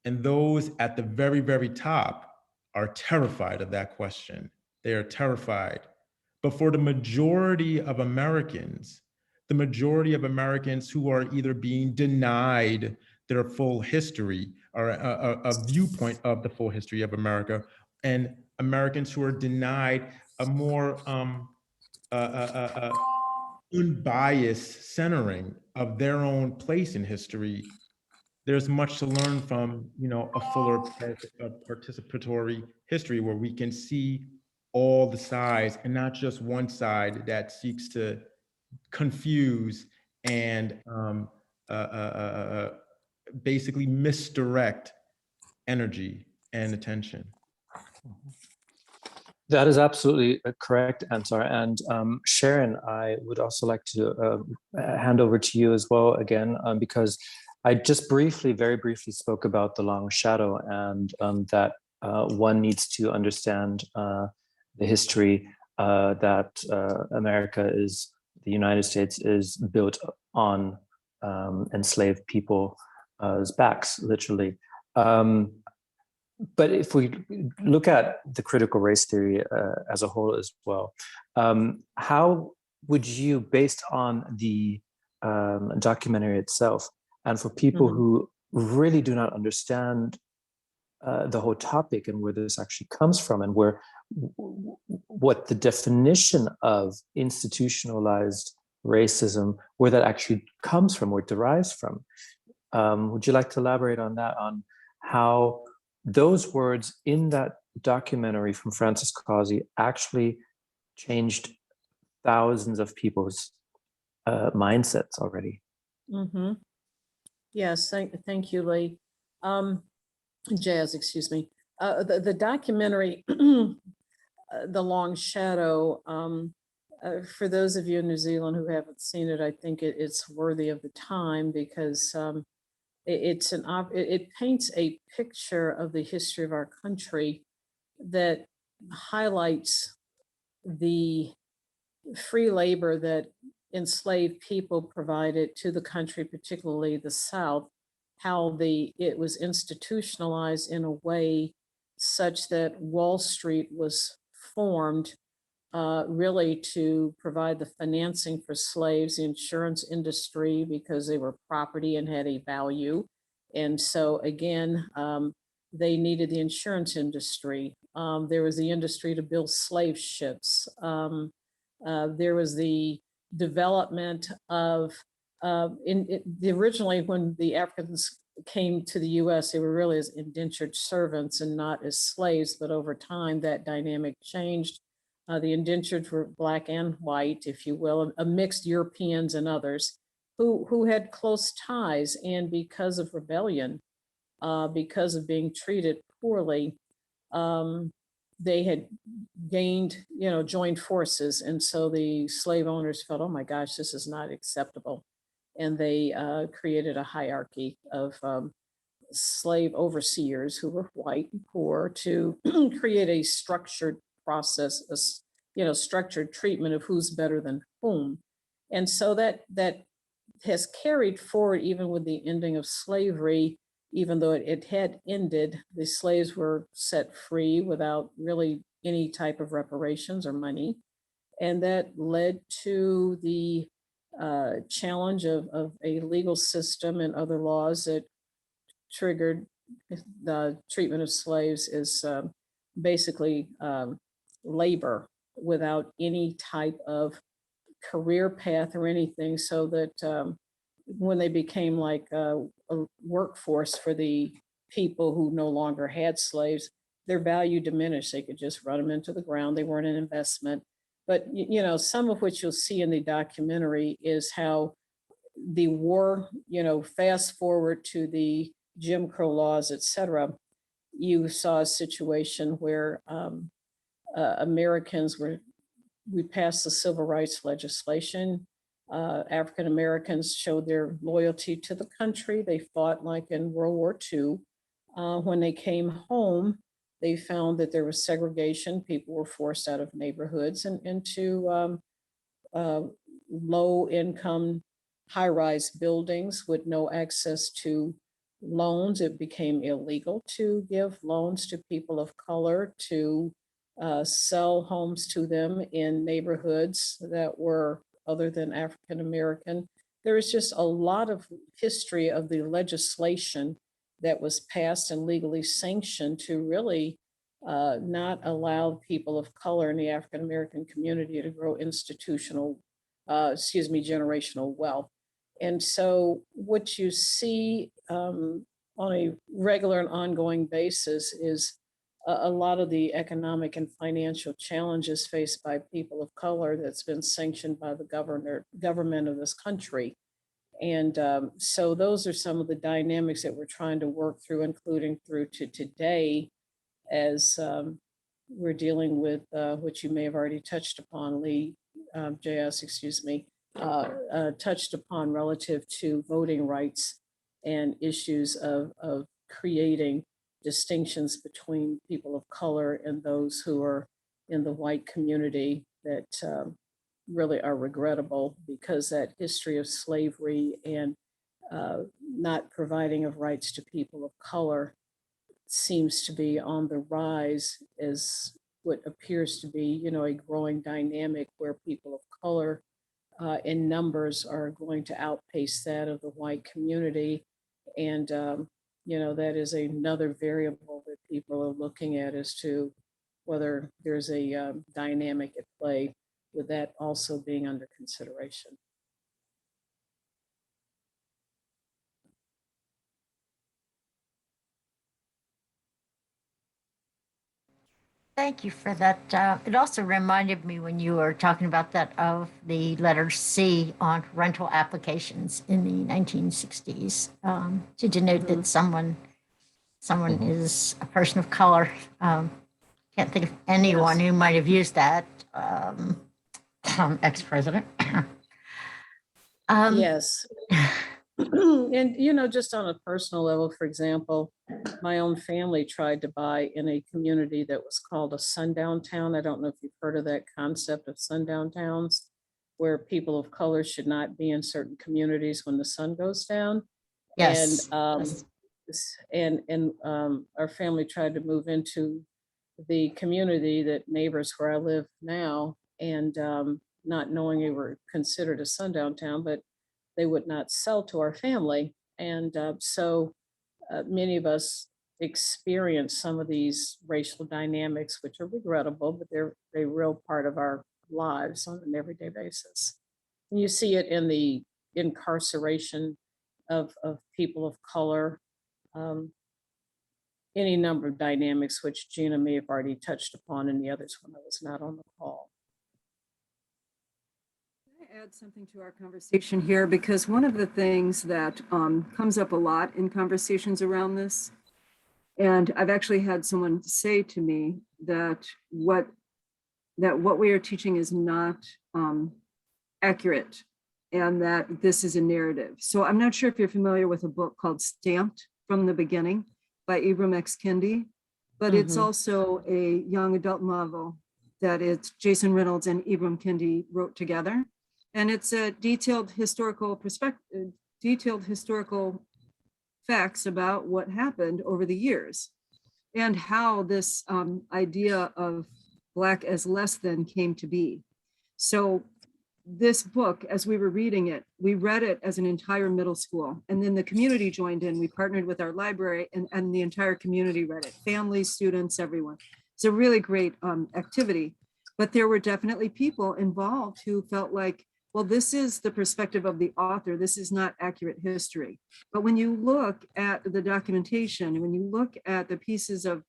And those at the very, very top are terrified of that question. They are terrified. But for the majority of Americans, the majority of Americans who are either being denied their full history or a viewpoint of the full history of America, and Americans who are denied a more unbiased centering of their own place in history, there's much to learn from, a fuller participatory history where we can see all the sides and not just one side that seeks to confuse and basically misdirect energy and attention. That is absolutely correct, Antar. And Sharon, I would also like to hand over to you as well again, because I just very briefly spoke about the long shadow, and that one needs to understand the history that the United States is built on enslaved people's backs, literally. But if we look at the critical race theory as a whole as well, how would you, based on the documentary itself, and for people who really do not understand the whole topic and where this actually comes from, and what the definition of institutionalized racism, where that actually comes from, where it derives from, would you like to elaborate on that, on how those words in that documentary from Francis Causey actually changed thousands of people's mindsets already? Mm-hmm. Yes, thank you, Lee. Jazz, excuse me. The documentary, The Long Shadow, for those of you in New Zealand who haven't seen it, I think it's worthy of the time, because it paints a picture of the history of our country that highlights the free labor that enslaved people provided to the country, particularly the South, how it was institutionalized in a way such that Wall Street was formed really to provide the financing for slaves, the insurance industry, because they were property and had a value. And so again, they needed the insurance industry. There was the industry to build slave ships. There was the development of, originally when the Africans came to the US, they were really as indentured servants and not as slaves, but over time that dynamic changed. The indentured were Black and white, if you will, a mixed Europeans and others who had close ties, and because of rebellion, because of being treated poorly, they had joined forces. And so the slave owners felt, oh my gosh, this is not acceptable. And they created a hierarchy of slave overseers who were white and poor to create a structured process, structured treatment of who's better than whom. And so that has carried forward even with the ending of slavery. Even though it had ended, the slaves were set free without really any type of reparations or money. And that led to the challenge of a legal system and other laws that triggered the treatment of slaves as basically labor without any type of career path or anything, so that when they became like a workforce for the people who no longer had slaves, their value diminished. They could just run them into the ground. They weren't an investment. But, you know, some of which you'll see in the documentary is how the war, you know, fast forward to the Jim Crow laws, et cetera, you saw a situation where Americans we passed the civil rights legislation. African Americans showed their loyalty to the country. They fought like in World War II. When they came home, they found that there was segregation. People were forced out of neighborhoods and into low income, high rise buildings with no access to loans. It became illegal to give loans to people of color, to sell homes to them in neighborhoods that were other than African American. There is just a lot of history of the legislation that was passed and legally sanctioned to really not allow people of color in the African American community to grow generational wealth. And so what you see on a regular and ongoing basis is a lot of the economic and financial challenges faced by people of color that's been sanctioned by the government of this country. And so those are some of the dynamics that we're trying to work through, including through to today, as we're dealing with which you may have already touched upon, JS, excuse me, touched upon relative to voting rights and issues of creating distinctions between people of color and those who are in the white community that really are regrettable, because that history of slavery and not providing of rights to people of color seems to be on the rise as what appears to be, you know, a growing dynamic where people of color in numbers are going to outpace that of the white community. And, you know, that is another variable that people are looking at as to whether there's a dynamic at play with that also being under consideration. Thank you for that. It also reminded me when you were talking about that of the letter C on rental applications in the 1960s, to denote that someone is a person of color. Can't think of anyone who might have used that. Ex-president. Yes. And, you know, just on a personal level, for example, my own family tried to buy in a community that was called a sundown town. I don't know if you've heard of that concept of sundown towns, where people of color should not be in certain communities when the sun goes down. Yes. And our family tried to move into the community that neighbors where I live now, and not knowing we were considered a sundown town, but they would not sell to our family. And so many of us experience some of these racial dynamics, which are regrettable, but they're a real part of our lives on an everyday basis. And you see it in the incarceration of people of color, any number of dynamics, which Gina may have already touched upon, and the others when I was not on the call. Add something to our conversation here, because one of the things that comes up a lot in conversations around this, and I've actually had someone say to me that what we are teaching is not accurate, and that this is a narrative. So I'm not sure if you're familiar with a book called Stamped from the Beginning by Ibram X. Kendi, but it's also a young adult novel that it's Jason Reynolds and Ibram Kendi wrote together. And it's a detailed historical perspective, detailed historical facts about what happened over the years and how this idea of Black as less than came to be. So this book, as we were reading it, we read it as an entire middle school, and then the community joined in. We partnered with our library, and the entire community read it, families, students, everyone. It's a really great activity, but there were definitely people involved who felt like, well, this is the perspective of the author. This is not accurate history. But when you look at the documentation, when you look at the pieces of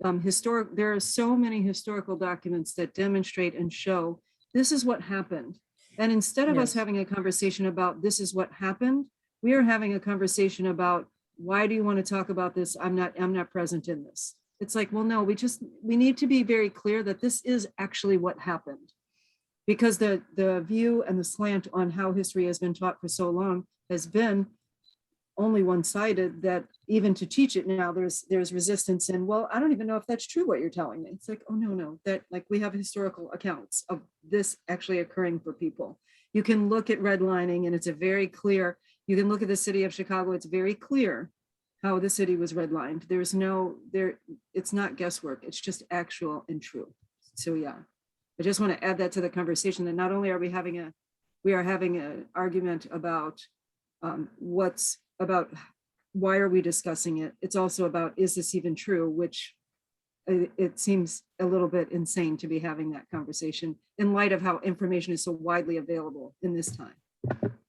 there are so many historical documents that demonstrate and show this is what happened. And instead of us Yes. having a conversation about this is what happened, we are having a conversation about why do you want to talk about this? I'm not present in this. It's like, well, no, we need to be very clear that this is actually what happened. Because the view and the slant on how history has been taught for so long has been only one-sided, that even to teach it now, there's resistance. And well, I don't even know if that's true what you're telling me. It's like, oh no, that like we have historical accounts of this actually occurring for people. You can look at redlining and it's a very clear, you can look at the city of Chicago, it's very clear how the city was redlined. It's not guesswork, it's just actual and true. So yeah, I just want to add that to the conversation, that not only are we having an argument about why are we discussing it? It's also about, is this even true? Which it seems a little bit insane to be having that conversation in light of how information is so widely available in this time.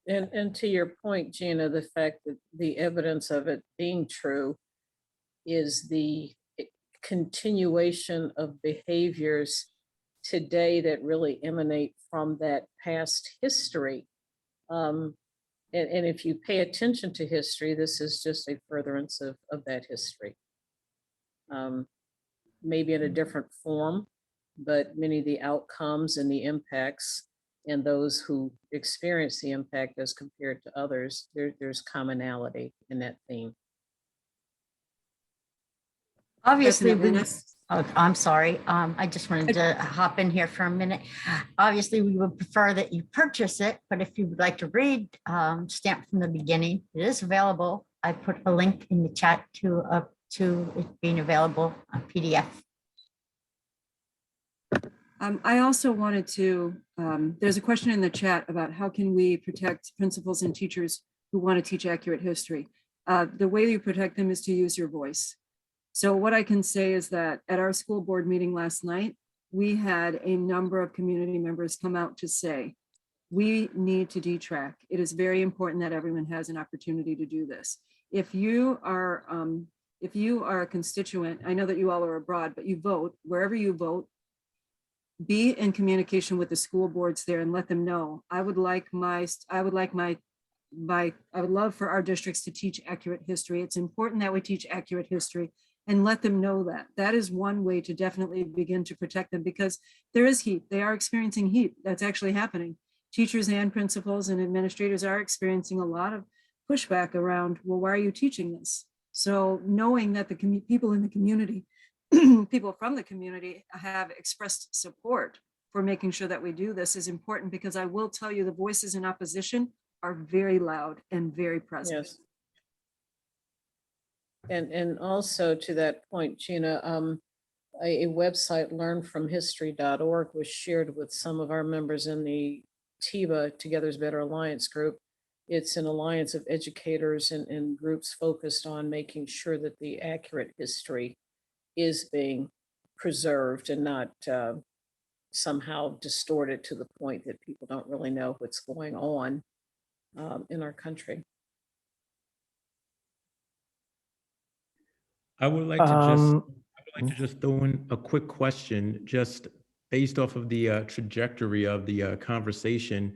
And to your point, Gina, the fact that the evidence of it being true is the continuation of behaviors today that really emanate from that past history. And if you pay attention to history, this is just a furtherance of that history. Maybe in a different form, but many of the outcomes and the impacts and those who experience the impact as compared to others, there's commonality in that theme. Obviously, Definitely. I'm sorry. I just wanted to hop in here for a minute. Obviously, we would prefer that you purchase it, but if you would like to read Stamped from the Beginning, it is available. I put a link in the chat to it being available on PDF. I also wanted to, there's a question in the chat about how can we protect principals and teachers who want to teach accurate history. The way you protect them is to use your voice. So what I can say is that at our school board meeting last night, we had a number of community members come out to say, we need to detrack. It is very important that everyone has an opportunity to do this. If you are a constituent, I know that you all are abroad, but you vote, wherever you vote, be in communication with the school boards there and let them know, I would love for our districts to teach accurate history. It's important that we teach accurate history, and let them know that. That is one way to definitely begin to protect them, because there is heat. They are experiencing heat. That's actually happening. Teachers and principals and administrators are experiencing a lot of pushback around, well, why are you teaching this? So knowing that the people in the community, people from the community have expressed support for making sure that we do this is important, because I will tell you the voices in opposition are very loud and very present. Yes. And also to that point, Gina, a website, learnfromhistory.org, was shared with some of our members in the TIBA, Together's Better Alliance group. It's an alliance of educators and groups focused on making sure that the accurate history is being preserved and not somehow distorted to the point that people don't really know what's going on in our country. I would like to just throw in a quick question, just based off of the trajectory of the conversation.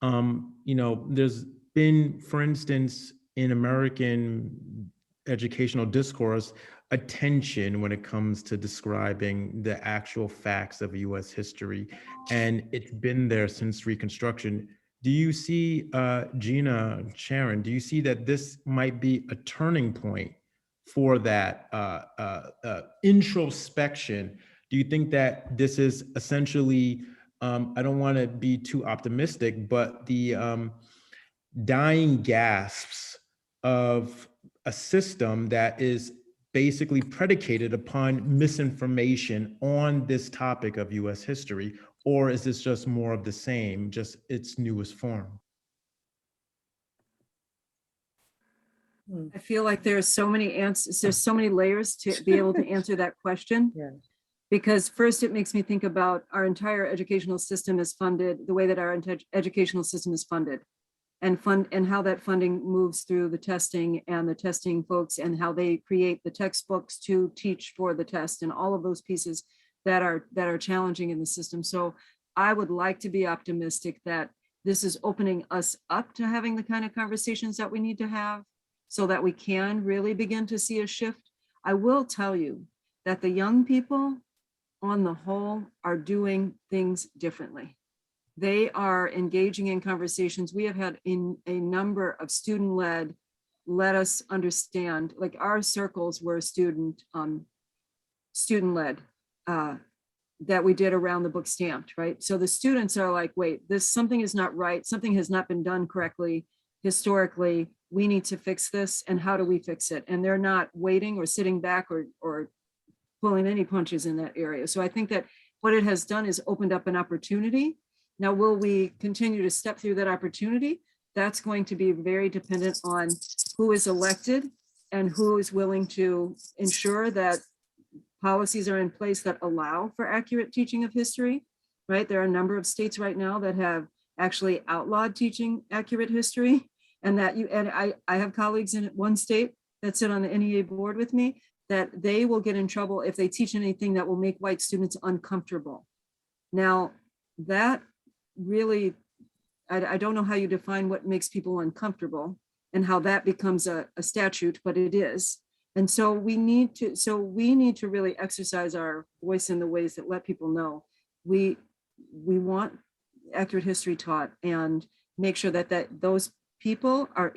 There's been, for instance, in American educational discourse, a tension when it comes to describing the actual facts of U.S. history, and it's been there since Reconstruction. Do you see, Gina, Sharon, do you see that this might be a turning point for that introspection? Do you think that this is essentially, I don't want to be too optimistic, but the dying gasps of a system that is basically predicated upon misinformation on this topic of US history? Or is this just more of the same, just its newest form? I feel like there's so many answers, there's so many layers to be able to answer that question. Yeah. Because first it makes me think about our entire educational system is funded, the way that our educational system is funded. and how that funding moves through the testing and the testing folks and how they create the textbooks to teach for the test and all of those pieces that are challenging in the system. So I would like to be optimistic that this is opening us up to having the kind of conversations that we need to have so that we can really begin to see a shift. I will tell you that the young people on the whole are doing things differently. They are engaging in conversations. We have had in a number of student-led, let us understand, like our circles were student-led that we did around the book Stamped, right? So the students are like, wait, something is not right. Something has not been done correctly historically. We need to fix this. And how do we fix it? And they're not waiting or sitting back or pulling any punches in that area. So I think that what it has done is opened up an opportunity. Now, will we continue to step through that opportunity? That's going to be very dependent on who is elected and who is willing to ensure that policies are in place that allow for accurate teaching of history, right? There are a number of states right now that have actually outlawed teaching accurate history. And I have colleagues in one state that sit on the NEA board with me, that they will get in trouble if they teach anything that will make white students uncomfortable. Now, that really, I don't know how you define what makes people uncomfortable and how that becomes a statute, but it is. And so we need to really exercise our voice in the ways that let people know we want accurate history taught and make sure that those people are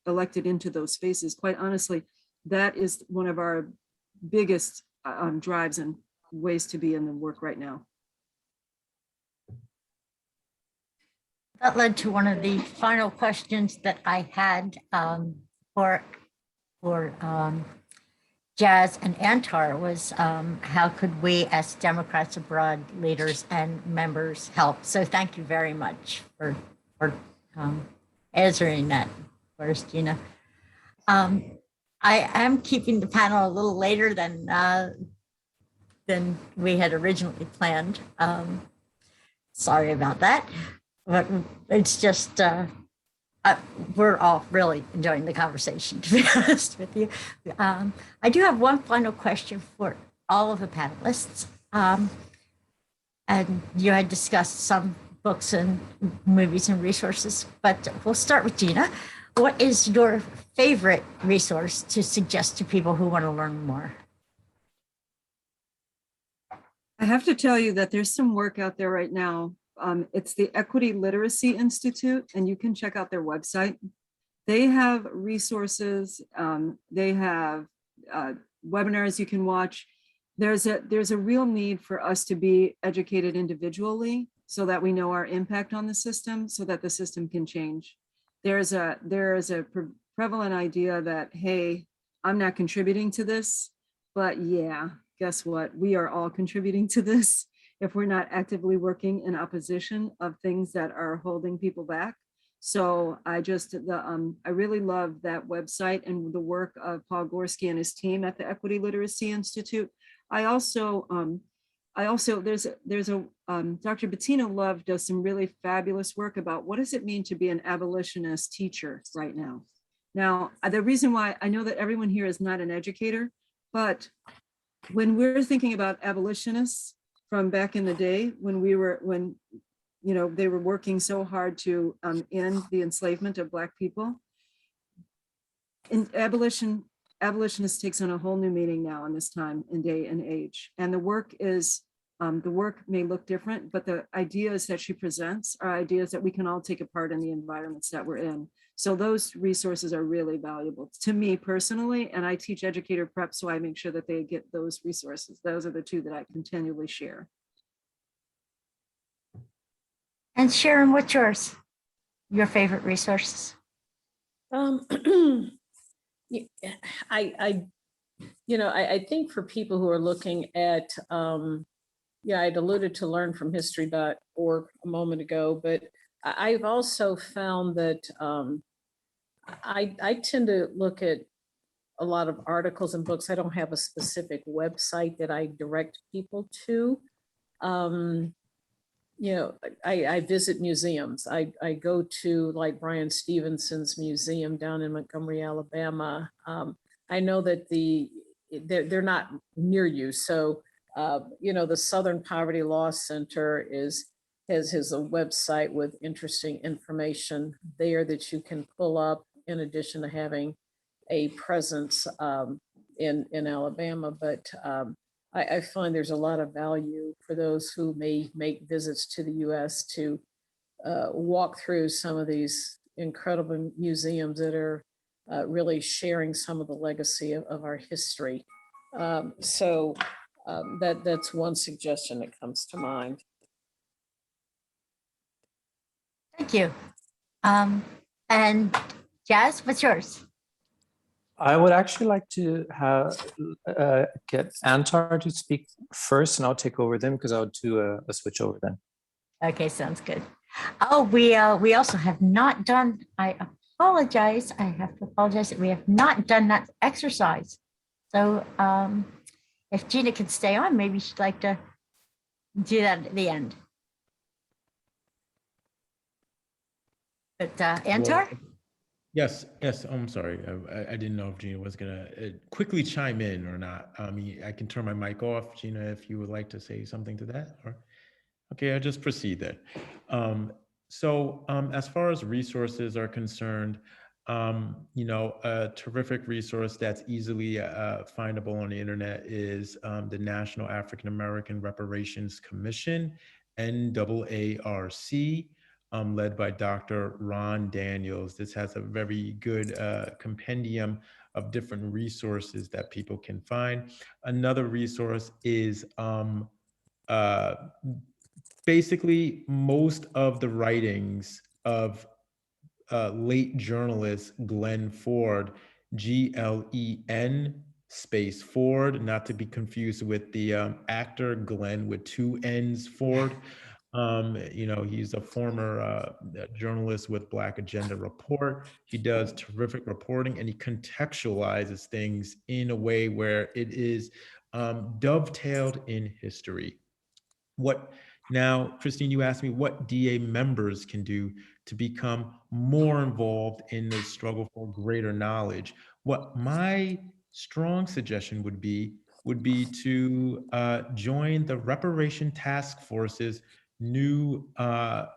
elected into those spaces. Quite honestly, that is one of our biggest drives and ways to be in the work right now. That led to one of the final questions that I had for Jazz and Antar was how could we as Democrats Abroad leaders and members help? So thank you very much for answering that first, Gina. I am keeping the panel a little later than we had originally planned. Sorry about that, but it's just, we're all really enjoying the conversation, to be honest with you. I do have one final question for all of the panelists. And you had discussed some books and movies and resources, but we'll start with Gina. What is your favorite resource to suggest to people who want to learn more? I have to tell you that there's some work out there right now. It's the Equity Literacy Institute, and you can check out their website. They have resources. They have webinars you can watch. There's a real need for us to be educated individually so that we know our impact on the system, so that the system can change. There is a prevalent idea that, hey, I'm not contributing to this, but yeah, guess what? We are all contributing to this if we're not actively working in opposition of things that are holding people back. So I really love that website and the work of Paul Gorski and his team at the Equity Literacy Institute. There's a Dr. Bettina Love does some really fabulous work about what does it mean to be an abolitionist teacher right now. Now, the reason why I know that everyone here is not an educator, but when we're thinking about abolitionists from back in the day, when they were working so hard to end the enslavement of Black people, and abolitionist takes on a whole new meaning now in this time and day and age. And the work may look different, but the ideas that she presents are ideas that we can all take apart in the environments that we're in. So those resources are really valuable to me personally, and I teach educator prep, so I make sure that they get those resources. Those are the two that I continually share. And Sharon, what's yours? Your favorite resources? I think for people who are looking at, I'd alluded to learnfromhistory.org a moment ago, but I've also found that I tend to look at a lot of articles and books. I don't have a specific website that I direct people to. I visit museums. I go to like Brian Stevenson's museum down in Montgomery, Alabama. I know that they're not near you. So, the Southern Poverty Law Center has a website with interesting information there that you can pull up in addition to having a presence in Alabama. But I find there's a lot of value for those who may make visits to the US to walk through some of these incredible museums that are really sharing some of the legacy of our history. That's one suggestion that comes to mind. Thank you. And Jazz, what's yours? I would actually like to get Antar to speak first, and I'll take over then because I'll do a switch over then. Okay, sounds good. Oh, we also have not done, I apologize. I have to apologize that we have not done that exercise. So if Gina can stay on, maybe she'd like to do that at the end. But Antar? Well, yes. I'm sorry. I didn't know if Gina was gonna quickly chime in or not. I can turn my mic off, Gina, if you would like to say something to that. Or okay, I'll just proceed then. As far as resources are concerned, a terrific resource that's easily findable on the internet is the National African American Reparations Commission, NAARC. Led by Dr. Ron Daniels. This has a very good compendium of different resources that people can find. Another resource is basically most of the writings of late journalist Glenn Ford, Glen space Ford, not to be confused with the actor Glenn with two N's Ford. He's a former journalist with Black Agenda Report. He does terrific reporting and he contextualizes things in a way where it is dovetailed in history. Now, Christine, you asked me what DA members can do to become more involved in the struggle for greater knowledge. What my strong suggestion would be to join the Reparation Task Force's new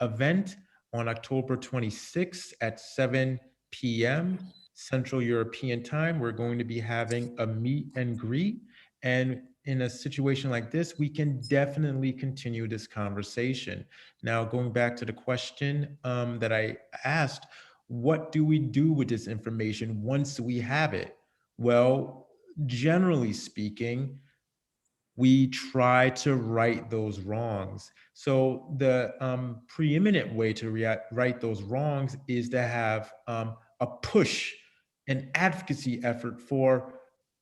event on October 26th at 7 p.m. Central European Time. We're going to be having a meet and greet. And in a situation like this, we can definitely continue this conversation. Now, going back to the question that I asked, what do we do with this information once we have it? Well, generally speaking, we try to right those wrongs. So the preeminent way to right those wrongs is to have a push, an advocacy effort for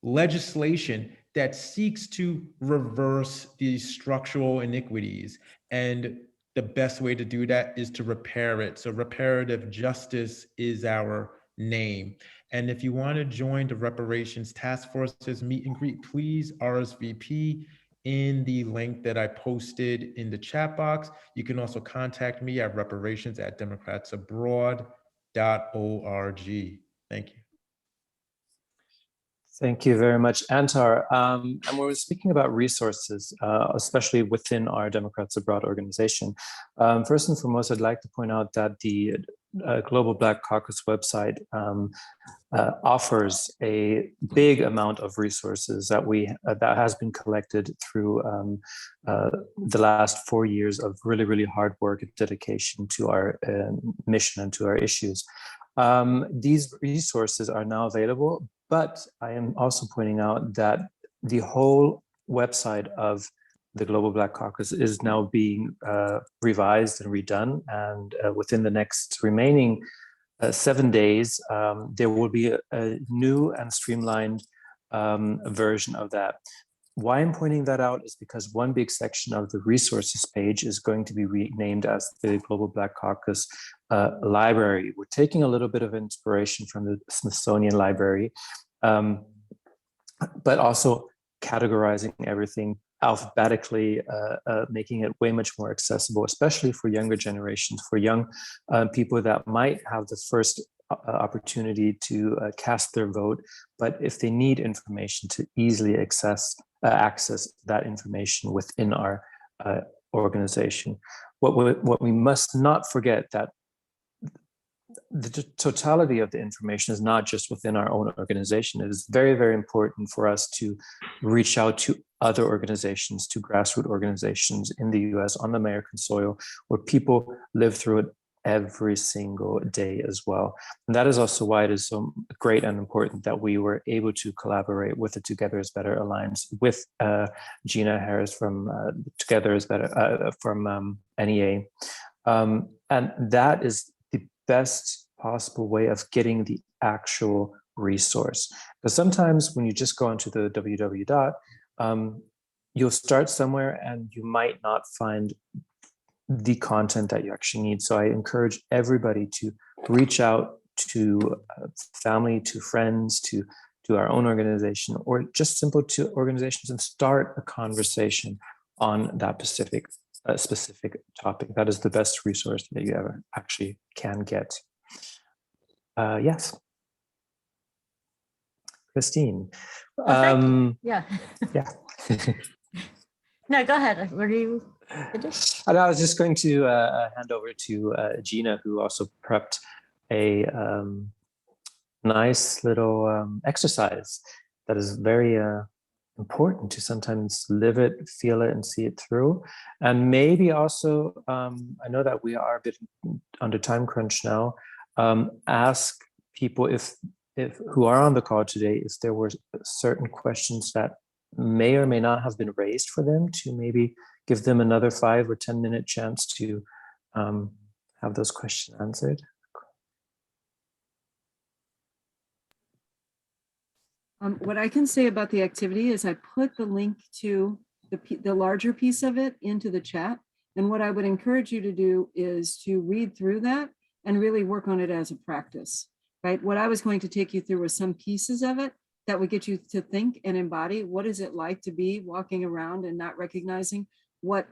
legislation that seeks to reverse these structural iniquities. And the best way to do that is to repair it. So reparative justice is our name. And if you want to join the Reparations Task Force's meet and greet, please RSVP in the link that I posted in the chat box. You can also contact me at reparations@democratsabroad.org. Thank you. Thank you very much, Antar. And we're speaking about resources, especially within our Democrats Abroad organization. First and foremost, I'd like to point out that the Global Black Caucus website offers a big amount of resources that has been collected through the last 4 years of really, really hard work and dedication to our mission and to our issues. These resources are now available, but I am also pointing out that the whole website of the Global Black Caucus is now being revised and redone. And within the next remaining 7 days, there will be a new and streamlined version of that. Why I'm pointing that out is because one big section of the resources page is going to be renamed as the Global Black Caucus Library. We're taking a little bit of inspiration from the Smithsonian Library, but also categorizing everything alphabetically, making it way much more accessible, especially for younger generations, for young people that might have the first opportunity to cast their vote, but if they need information, to easily access that information within our organization. What we must not forget that the totality of the information is not just within our own organization. It is very, very important for us to reach out to other organizations, to grassroots organizations in the US, on the American soil, where people live through it every single day as well. And that is also why it is so great and important that we were able to collaborate with the Together is Better Alliance, with Gina Harris from Together is Better from NEA. And that is the best possible way of getting the actual resource. Because sometimes when you just go onto the www. You'll start somewhere and you might not find the content that you actually need. So I encourage everybody to reach out to family, to friends, to our own organization, or just simple to organizations, and start a conversation on that specific topic. That is the best resource that you ever actually can get. Yes. Christine. Yeah. Yeah. No, go ahead. Were you finished? And I was just going to hand over to Gina, who also prepped a nice little exercise that is very important to sometimes live it, feel it, and see it through. And maybe also, I know that we are a bit under time crunch now, ask people if who are on the call today, if there were certain questions that may or may not have been raised for them, to maybe give them another 5 or 10 minute chance to have those questions answered. What I can say about the activity is I put the link to the larger piece of it into the chat. And what I would encourage you to do is to read through that and really work on it as a practice, right? What I was going to take you through was some pieces of it that would get you to think and embody what is it like to be walking around and not recognizing what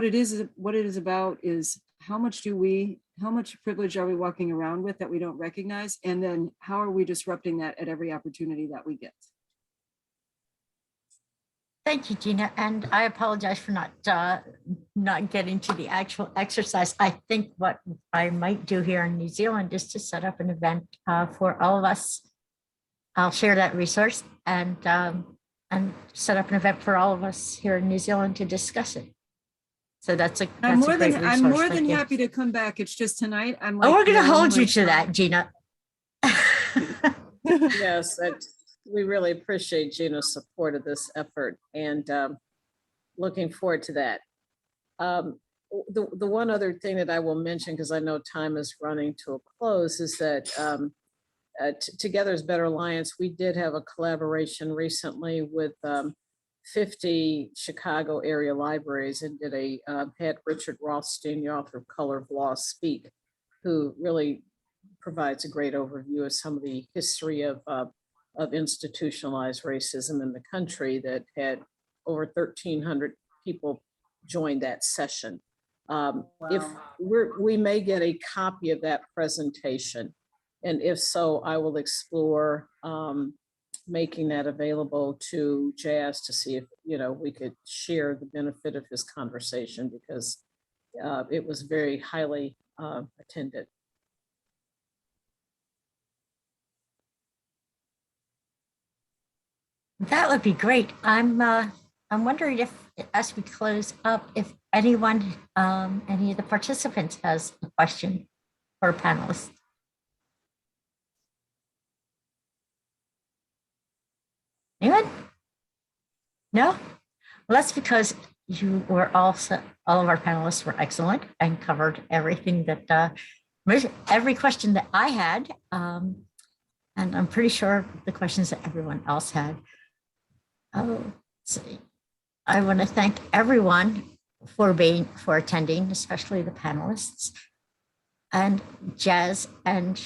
it is about is how much privilege are we walking around with that we don't recognize, and then how are we disrupting that at every opportunity that we get. Thank you, Gina. And I apologize for not getting to the actual exercise. I think what I might do here in New Zealand is to set up an event for all of us. I'll share that resource and set up an event for all of us here in New Zealand to discuss it. So that's a I'm more resource. than happy to come back. It's just tonight I'm like, oh, we're going to hold you to to that, Gina. Yes, we really appreciate Gina's support of this effort, and looking forward to that. The one other thing that I will mention, because I know time is running to a close, is that Together is Better Alliance, we did have a collaboration recently with 50 Chicago area libraries, and had Richard Rothstein, the author of Color of Law, speak, who really provides a great overview of some of the history of institutionalized racism in the country, that had over 1,300 people join that session. Wow. If we may get a copy of that presentation, and if so, I will explore making that available to Jazz to see if we could share the benefit of his conversation, because it was very highly attended. That would be great. I'm wondering if, as we close up, if anyone, any of the participants has a question for panelists. Anyone? No? Well, that's because you were all of our panelists were excellent and covered everything that, every question that I had. And I'm pretty sure the questions that everyone else had. Oh, let's see. I want to thank everyone for attending, especially the panelists and Jazz. And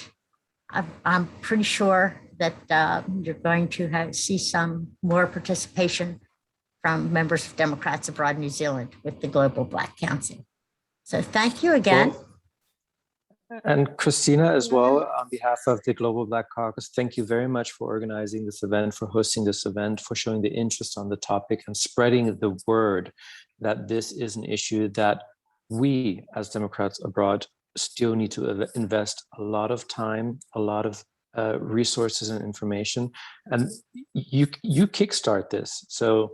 I'm pretty sure that you're going to see some more participation from members of Democrats Abroad New Zealand with the Global Black Council. So thank you again. And Christina, as well, on behalf of the Global Black Caucus, thank you very much for organizing this event, for hosting this event, for showing the interest on the topic and spreading the word that this is an issue that we as Democrats abroad still need to invest a lot of time, a lot of resources and information, and you kickstart this. So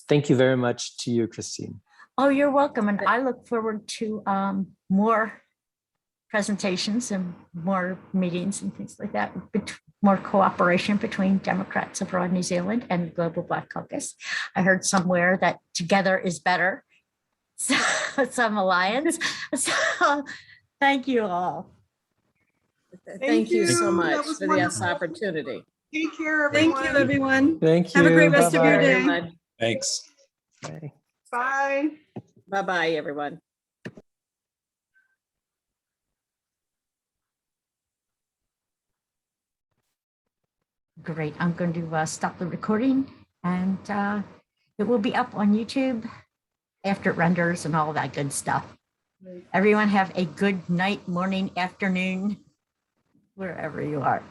thank you very much to you, Christine. Oh, you're welcome. And I look forward to more presentations and more meetings and things like that, more cooperation between Democrats Abroad New Zealand and the Global Black Caucus. I heard somewhere that together is better, so some alliance. So thank you all. Thank you so you. much That was for this wonderful. opportunity. Take care, everyone. Thank you, everyone. Thank you. Have a great rest of your Bye-bye. day. Very much. Thanks. Bye. Bye. Bye-bye, everyone. Great. I'm going to stop the recording, and it will be up on YouTube after it renders and all that good stuff. Everyone have a good night, morning, afternoon, wherever you are.